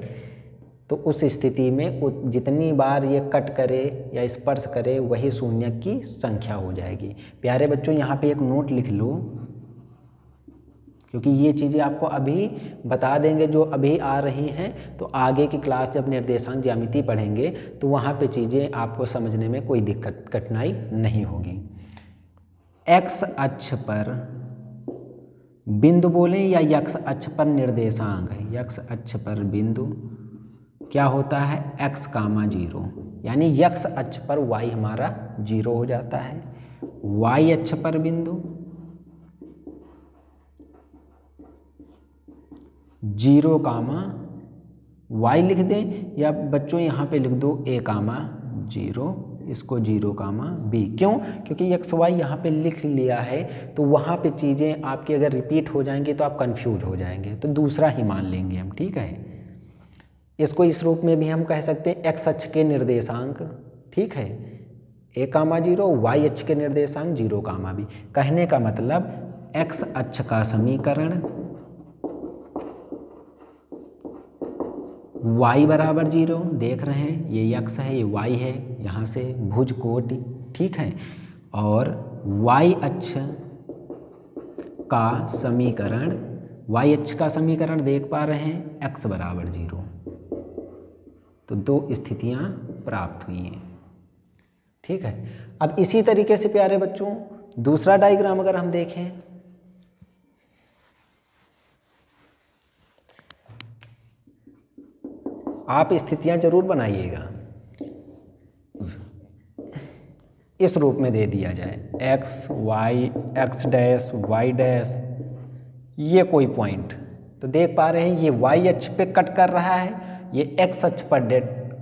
तो उस स्थिति में जितनी बार ये कट करे या स्पर्श करे वही शून्यक की संख्या हो जाएगी। प्यारे बच्चों यहाँ पे एक नोट लिख लो, क्योंकि ये चीज़ें आपको अभी बता देंगे जो अभी आ रही हैं, तो आगे की क्लास जब निर्देशांक ज्यामिति पढ़ेंगे तो वहाँ पे चीज़ें आपको समझने में कोई दिक्कत कठिनाई नहीं होगी। एक्स अक्ष पर बिंदु बोलें या यक्ष अक्ष पर निर्देशांक है, यक्ष अक्ष पर बिंदु क्या होता है, x, 0, यानी यक्ष अक्ष पर y हमारा 0 हो जाता है। y अक्ष पर बिंदु 0, y लिख दें या बच्चों यहाँ पे लिख दो a, 0, इसको 0, b। क्यों, क्योंकि x y यहाँ पे लिख लिया है तो वहाँ पे चीज़ें आपकी अगर रिपीट हो जाएंगी तो आप कंफ्यूज हो जाएंगे, तो दूसरा ही मान लेंगे हम, ठीक है। इसको इस रूप में भी हम कह सकते हैं एक्स अक्ष के निर्देशांक, ठीक है, a, 0, y अक्ष के निर्देशांक 0, b। कहने का मतलब एक्स अक्ष का समीकरण y बराबर 0, देख रहे हैं ये x है ये y है, यहाँ से भुज कोटि, ठीक है, और y अक्ष का समीकरण, y अक्ष का समीकरण देख पा रहे हैं x बराबर 0। तो 2 स्थितियां प्राप्त हुई हैं, ठीक है। अब इसी तरीके से प्यारे बच्चों दूसरा डायग्राम अगर हम देखें, आप स्थितियां जरूर बनाइएगा। इस रूप में दे दिया जाए X Y, X dash Y dash, ये कोई पॉइंट, तो देख पा रहे हैं ये वाई अक्ष पे कट कर रहा है, ये एक्स अक्ष पर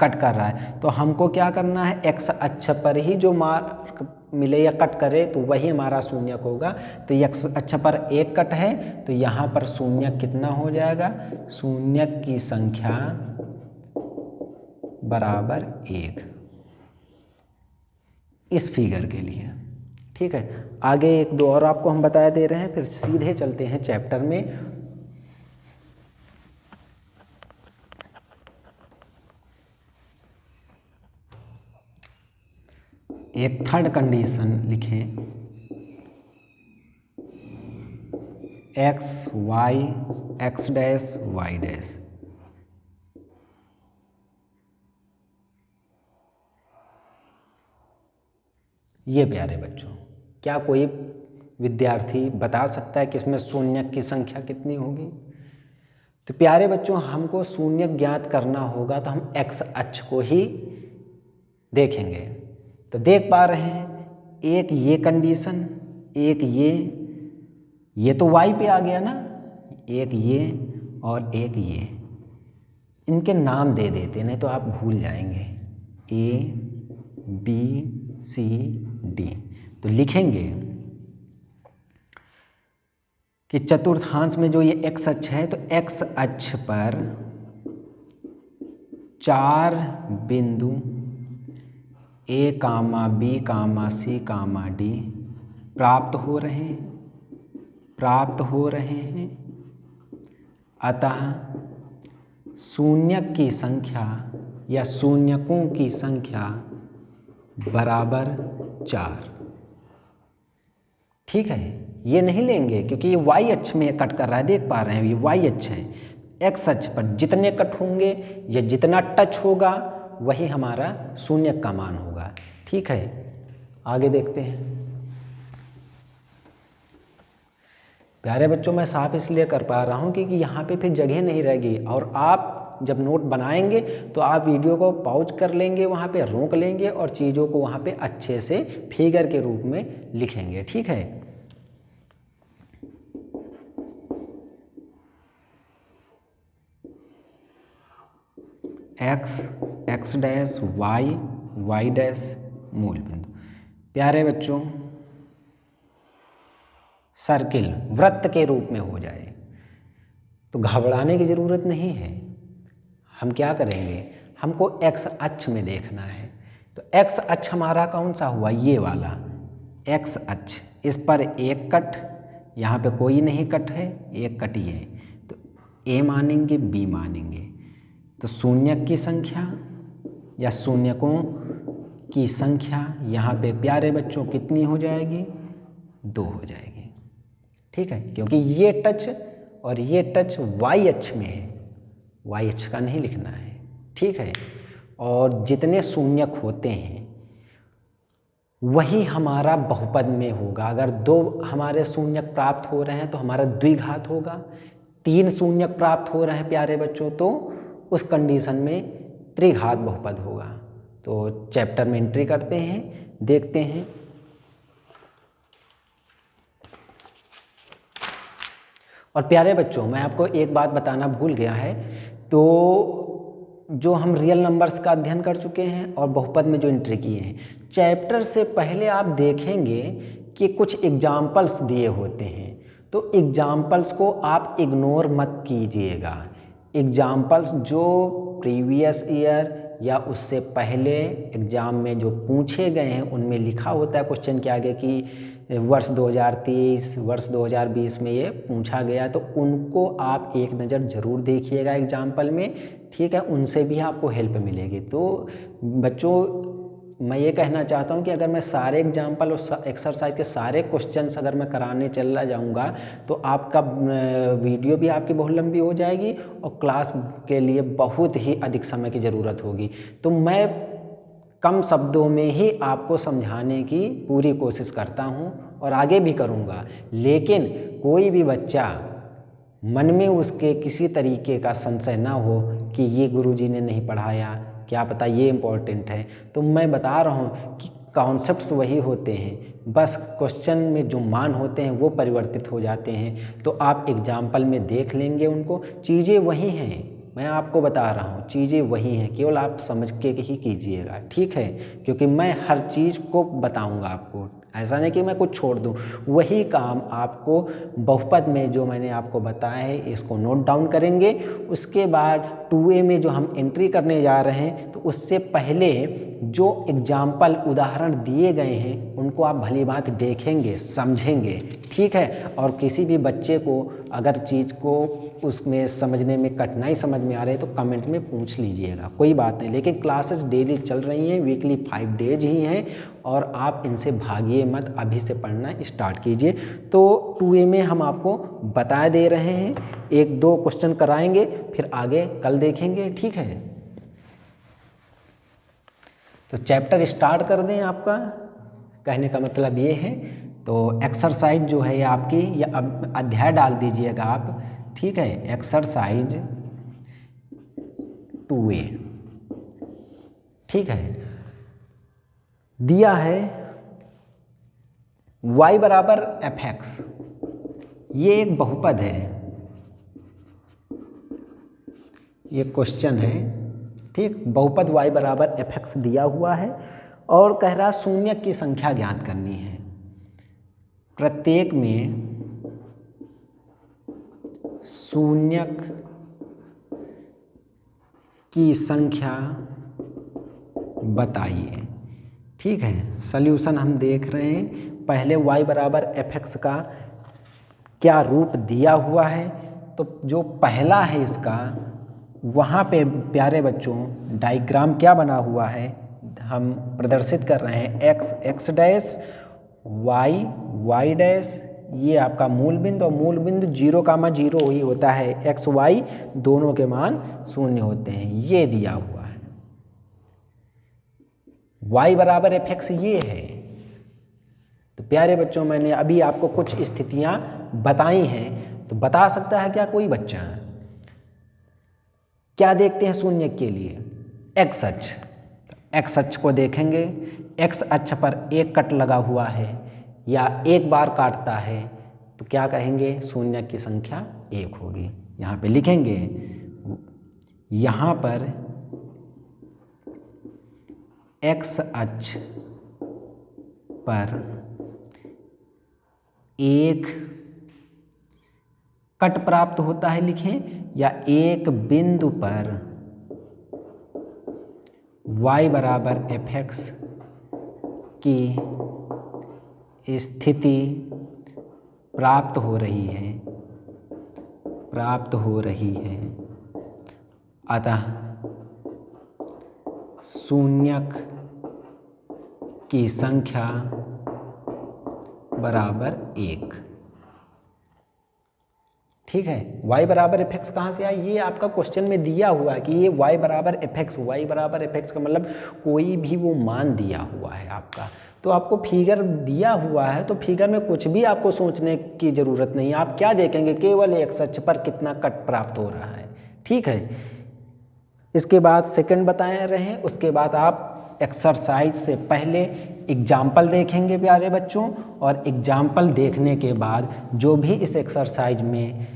कट कर रहा है। तो हमको क्या करना है, एक्स अक्ष पर ही जो मार्क मिले या कट करे तो वही हमारा शून्यक होगा। तो एक्स अक्ष पर 1 कट है तो यहाँ पर शून्यक कितना हो जाएगा, शून्यक की संख्या बराबर 1, इस फिगर के लिए, ठीक है। आगे 1-2 और आपको हम बता दे रहे हैं, फिर सीधे चलते हैं चैप्टर में। एक थर्ड कंडीशन लिखें, X Y, X dash Y dash, ये प्यारे बच्चों क्या कोई विद्यार्थी बता सकता है कि इसमें शून्यक की संख्या कितनी होगी? तो प्यारे बच्चों हमको शून्यक ज्ञात करना होगा तो हम एक्स अक्ष को ही देखेंगे। तो देख पा रहे हैं एक ये कंडीशन, एक ये तो y पे आ गया ना, एक ये और एक ये, इनके नाम दे देते नहीं तो आप भूल जाएंगे, A B C D। तो लिखेंगे कि चतुर्थांश में जो ये x अक्ष है तो x अक्ष पर 4 बिंदु A, B, C, D प्राप्त हो रहे हैं। अतः शून्यक की संख्या या शून्यकों की संख्या बराबर 4, ठीक है। ये नहीं लेंगे क्योंकि ये y अक्ष में कट कर रहा है, देख पा रहे हैं ये y अक्ष है। x अक्ष पर जितने कट होंगे या जितना टच होगा वही हमारा शून्यक का मान होगा, ठीक है। आगे देखते हैं। प्यारे बच्चों मैं साफ इसलिए कर पा रहा हूँ क्योंकि यहाँ पे फिर जगह नहीं रहेगी और आप जब नोट बनाएंगे तो आप वीडियो को पॉज कर लेंगे, वहाँ पे रोक लेंगे और चीज़ों को वहाँ पे अच्छे से फिगर के रूप में लिखेंगे। ठीक है, X X dash Y Y dash मूल बिंदु। प्यारे बच्चों, सर्किल वृत्त के रूप में हो जाए तो घबराने की ज़रूरत नहीं है। हम क्या करेंगे, हमको एक्स अक्ष में देखना है। तो एक्स अक्ष हमारा कौन सा हुआ, ये वाला एक्स अक्ष। इस पर एक कट, यहाँ पे कोई नहीं कट है, एक कट ही है। तो ए मानेंगे, बी मानेंगे। तो शून्यक की संख्या या शून्यकों की संख्या यहाँ पे प्यारे बच्चों कितनी हो जाएगी, 2 हो जाएगी। ठीक है, क्योंकि ये टच और ये टच वाई अक्ष में है, वाई अक्ष का नहीं लिखना है। ठीक है, और जितने शून्यक होते हैं वही हमारा बहुपद में होगा। अगर 2 हमारे शून्यक प्राप्त हो रहे हैं तो हमारा द्विघात होगा। 3 शून्यक प्राप्त हो रहे हैं प्यारे बच्चों तो उस कंडीशन में त्रिघात बहुपद होगा। तो चैप्टर में एंट्री करते हैं, देखते हैं। और प्यारे बच्चों, मैं आपको एक बात बताना भूल गया है। तो जो हम रियल नंबर्स का अध्ययन कर चुके हैं और बहुपद में जो एंट्री किए हैं, चैप्टर से पहले आप देखेंगे कि कुछ एग्जाम्पल्स दिए होते हैं। तो एग्जाम्पल्स को आप इग्नोर मत कीजिएगा। एग्जाम्पल्स जो प्रीवियस ईयर या उससे पहले एग्ज़ाम में जो पूछे गए हैं उनमें लिखा होता है क्वेश्चन के आगे कि वर्ष 2023 वर्ष 2020 में ये पूछा गया, तो उनको आप एक नज़र ज़रूर देखिएगा एग्जाम्पल में। ठीक है, उनसे भी आपको हेल्प मिलेगी। तो बच्चों, मैं ये कहना चाहता हूँ कि अगर मैं सारे एग्जाम्पल और एक्सरसाइज के सारे क्वेश्चंस अगर मैं कराने चला जाऊँगा तो आपका वीडियो भी आपकी बहुत लंबी हो जाएगी और क्लास के लिए बहुत ही अधिक समय की ज़रूरत होगी। तो मैं कम शब्दों में ही आपको समझाने की पूरी कोशिश करता हूँ और आगे भी करूँगा। लेकिन कोई भी बच्चा मन में उसके किसी तरीके का संशय ना हो कि ये गुरुजी ने नहीं पढ़ाया, क्या पता ये इम्पोर्टेंट है। तो मैं बता रहा हूँ कि कॉन्सेप्ट्स वही होते हैं, बस क्वेश्चन में जो मान होते हैं वो परिवर्तित हो जाते हैं। तो आप एग्जाम्पल में देख लेंगे उनको, चीज़ें वही हैं। मैं आपको बता रहा हूँ चीज़ें वही हैं, केवल आप समझ के ही कीजिएगा। ठीक है, क्योंकि मैं हर चीज़ को बताऊँगा आपको, ऐसा नहीं कि मैं कुछ छोड़ दूँ। वही काम आपको बहुपद में जो मैंने आपको बताया है इसको नोट डाउन करेंगे। उसके बाद 2A में जो हम एंट्री करने जा रहे हैं तो उससे पहले जो एग्जाम्पल उदाहरण दिए गए हैं उनको आप भली बात देखेंगे, समझेंगे। ठीक है, और किसी भी बच्चे को अगर चीज़ को उसमें समझने में कठिनाई समझ में आ रही है तो कमेंट में पूछ लीजिएगा, कोई बात नहीं। लेकिन क्लासेस डेली चल रही हैं, वीकली 5 डेज ही हैं और आप इनसे भागिए मत, अभी से पढ़ना स्टार्ट कीजिए। तो 2A में हम आपको बता दे रहे हैं, 1-2 क्वेश्चन कराएंगे, फिर आगे कल देखेंगे। ठीक है, तो चैप्टर स्टार्ट कर दें। आपका कहने का मतलब ये है। तो एक्सरसाइज जो है आपकी, या अब अध्याय डाल दीजिएगा आप। ठीक है, एक्सरसाइज 2A। ठीक है, दिया है y बराबर fx, ये एक बहुपद है, ये क्वेश्चन है। ठीक, बहुपद y बराबर fx दिया हुआ है और कह रहा शून्यक की संख्या ज्ञात करनी है। प्रत्येक में शून्यक की संख्या बताइए। ठीक है, सॉल्यूशन हम देख रहे हैं। पहले y बराबर fx का क्या रूप दिया हुआ है, तो जो पहला है इसका, वहाँ पे प्यारे बच्चों डायग्राम क्या बना हुआ है हम प्रदर्शित कर रहे हैं। x x dash y y dash, ये आपका मूल बिंदु, और मूल बिंदु 0,0 ही होता है। x y दोनों के मान 0 होते हैं, ये दिया हुआ है। y बराबर fx ये है। तो प्यारे बच्चों, मैंने अभी आपको कुछ स्थितियां बताई हैं, तो बता सकता है क्या कोई बच्चा? क्या देखते हैं शून्य के लिए? एक्स अक्ष। एक्स अक्ष को देखेंगे, एक्स अक्ष पर एक कट लगा हुआ है या एक बार काटता है तो क्या कहेंगे? शून्य की संख्या 1 होगी। यहाँ पे लिखेंगे, यहाँ पर एक्स अक्ष पर एक कट प्राप्त होता है लिखें, या एक बिंदु पर y बराबर fx की स्थिति प्राप्त हो रही है, अतः शून्यक की संख्या बराबर 1। ठीक है, y बराबर एफ एक्स कहाँ से आया? ये आपका क्वेश्चन में दिया हुआ है कि ये y बराबर एफ एक्स, वाई बराबर एफ एक्स का मतलब कोई भी वो मान दिया हुआ है आपका। तो आपको फिगर दिया हुआ है तो फिगर में कुछ भी आपको सोचने की ज़रूरत नहीं है। आप क्या देखेंगे? केवल एक्स अक्ष पर कितना कट प्राप्त हो रहा है। ठीक है, इसके बाद सेकंड बताए रहे, उसके बाद आप एक्सरसाइज से पहले एग्जाम्पल देखेंगे प्यारे बच्चों, और एग्जाम्पल देखने के बाद जो भी इस एक्सरसाइज में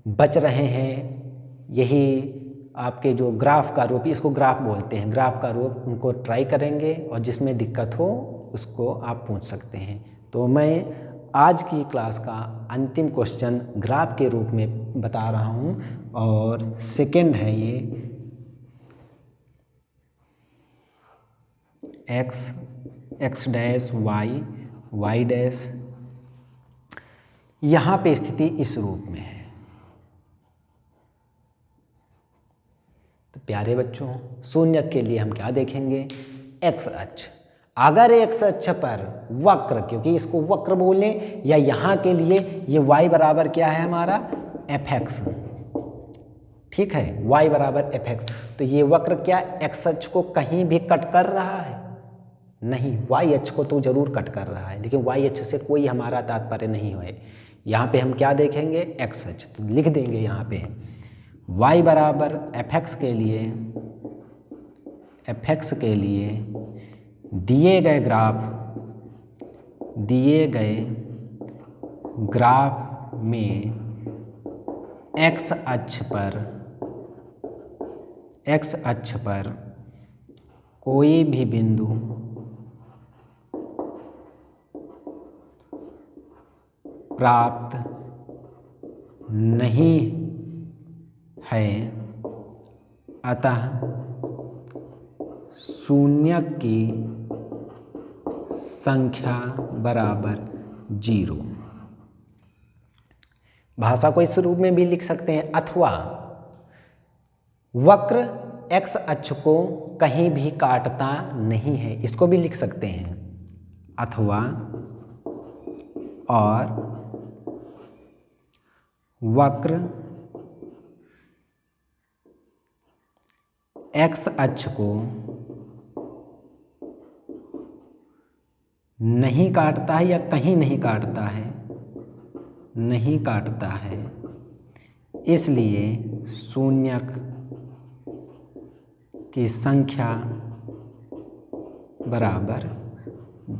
बच रहे हैं, यही आपके जो ग्राफ का रूप, इसको ग्राफ बोलते हैं, ग्राफ का रूप, उनको ट्राई करेंगे और जिसमें दिक्कत हो उसको आप पूछ सकते हैं। तो मैं आज की क्लास का अंतिम क्वेश्चन ग्राफ के रूप में बता रहा हूँ और सेकंड है ये एक्स डैश वाई डैश। यहाँ पे स्थिति इस रूप में है। तो प्यारे बच्चों, शून्य के लिए हम क्या देखेंगे? एक्स अक्ष। अगर एक्स अक्ष पर वक्र, क्योंकि इसको वक्र बोले, या यहाँ के लिए ये y बराबर क्या है हमारा? F x. ठीक है, y बराबर एफ एक्स। तो ये वक्र क्या एक्स अक्ष को कहीं भी कट कर रहा है? नहीं, y अक्ष को तो जरूर कट कर रहा है, लेकिन y अक्ष से कोई हमारा तात्पर्य नहीं है। यहाँ पे हम क्या देखेंगे? एक्स अक्ष। तो लिख देंगे यहाँ पे y बराबर एफ एक्स के लिए दिए गए ग्राफ में एक्स अक्ष पर कोई भी बिंदु प्राप्त नहीं है, अतः शून्य की संख्या बराबर 0। भाषा को इस रूप में भी लिख सकते हैं, अथवा वक्र एक्स अक्ष को कहीं भी काटता नहीं है, इसको भी लिख सकते हैं, अथवा और वक्र एक्स अक्ष को नहीं काटता है या कहीं नहीं काटता है, इसलिए शून्यक की संख्या बराबर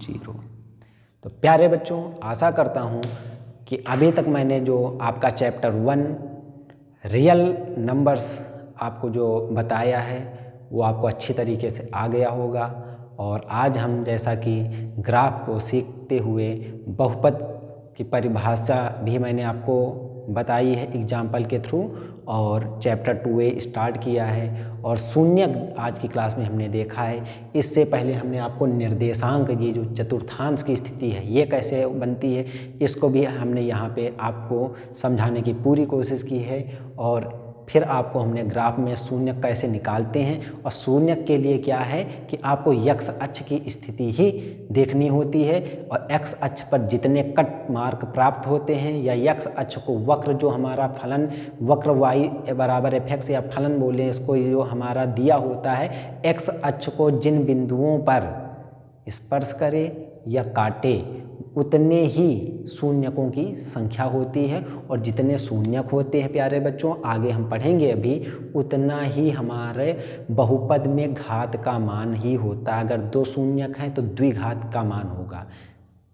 0। तो प्यारे बच्चों, आशा करता हूँ कि अभी तक मैंने जो आपका चैप्टर 1 रियल नंबर्स आपको जो बताया है वो आपको अच्छी तरीके से आ गया होगा। और आज हम जैसा कि ग्राफ को सीखते हुए बहुपद की परिभाषा भी मैंने आपको बताई है एग्जाम्पल के थ्रू, और चैप्टर 2A स्टार्ट किया है, और शून्य आज की क्लास में हमने देखा है। इससे पहले हमने आपको निर्देशांक, ये जो चतुर्थांश की स्थिति है ये कैसे बनती है, इसको भी हमने यहाँ पे आपको समझाने की पूरी कोशिश की है। और फिर आपको हमने ग्राफ में शून्य कैसे निकालते हैं, और शून्य के लिए क्या है कि आपको एक्स अक्ष की स्थिति ही देखनी होती है, और एक्स अक्ष पर जितने कट मार्क प्राप्त होते हैं, या एक्स अक्ष को वक्र जो हमारा फलन वक्र वाई बराबर एफ एक्स, या फलन बोले इसको, जो हमारा दिया होता है, एक्स अक्ष को जिन बिंदुओं पर स्पर्श करे या कांटे उतने ही शून्यकों की संख्या होती है, और जितने शून्यक होते हैं प्यारे बच्चों, आगे हम पढ़ेंगे अभी, उतना ही हमारे बहुपद में घात का मान ही होता है। अगर 2 शून्यक हैं तो द्विघात का मान होगा,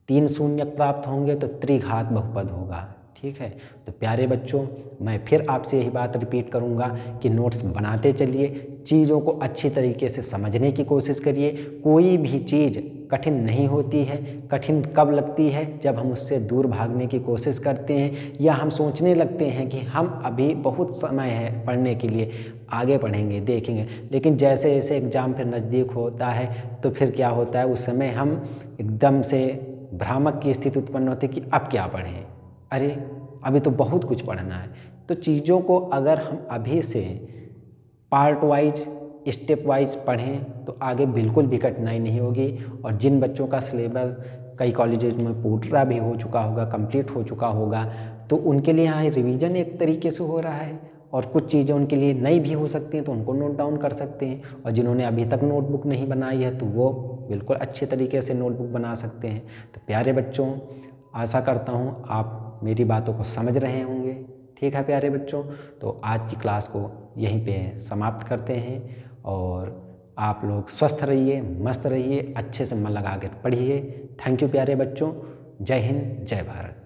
3 शून्यक प्राप्त होंगे तो त्रिघात बहुपद होगा। ठीक है, तो प्यारे बच्चों मैं फिर आपसे यही बात रिपीट करूंगा कि नोट्स बनाते चलिए, चीज़ों को अच्छी तरीके से समझने की कोशिश करिए। कोई भी चीज़ कठिन नहीं होती है। कठिन कब लगती है? जब हम उससे दूर भागने की कोशिश करते हैं, या हम सोचने लगते हैं कि हम अभी बहुत समय है पढ़ने के लिए, आगे पढ़ेंगे, देखेंगे, लेकिन जैसे जैसे एग्ज़ाम फिर नज़दीक होता है तो फिर क्या होता है, उस समय हम एकदम से भ्रामक की स्थिति उत्पन्न होती है कि अब क्या पढ़ें, अरे अभी तो बहुत कुछ पढ़ना है। तो चीज़ों को अगर हम अभी से पार्ट वाइज, स्टेप वाइज पढ़ें तो आगे बिल्कुल भी कठिनाई नहीं होगी। और जिन बच्चों का सिलेबस कई कॉलेजेज में पूरा भी हो चुका होगा, कंप्लीट हो चुका होगा, तो उनके लिए यहाँ रिवीजन एक तरीके से हो रहा है, और कुछ चीज़ें उनके लिए नई भी हो सकती हैं तो उनको नोट डाउन कर सकते हैं। और जिन्होंने अभी तक नोटबुक नहीं बनाई है तो वो बिल्कुल अच्छे तरीके से नोटबुक बना सकते हैं। तो प्यारे बच्चों, आशा करता हूँ आप मेरी बातों को समझ रहे होंगे। ठीक है प्यारे बच्चों, तो आज की क्लास को यहीं पे समाप्त करते हैं, और आप लोग स्वस्थ रहिए, मस्त रहिए, अच्छे से मन लगा कर पढ़िए। थैंक यू प्यारे बच्चों। जय हिंद, जय भारत।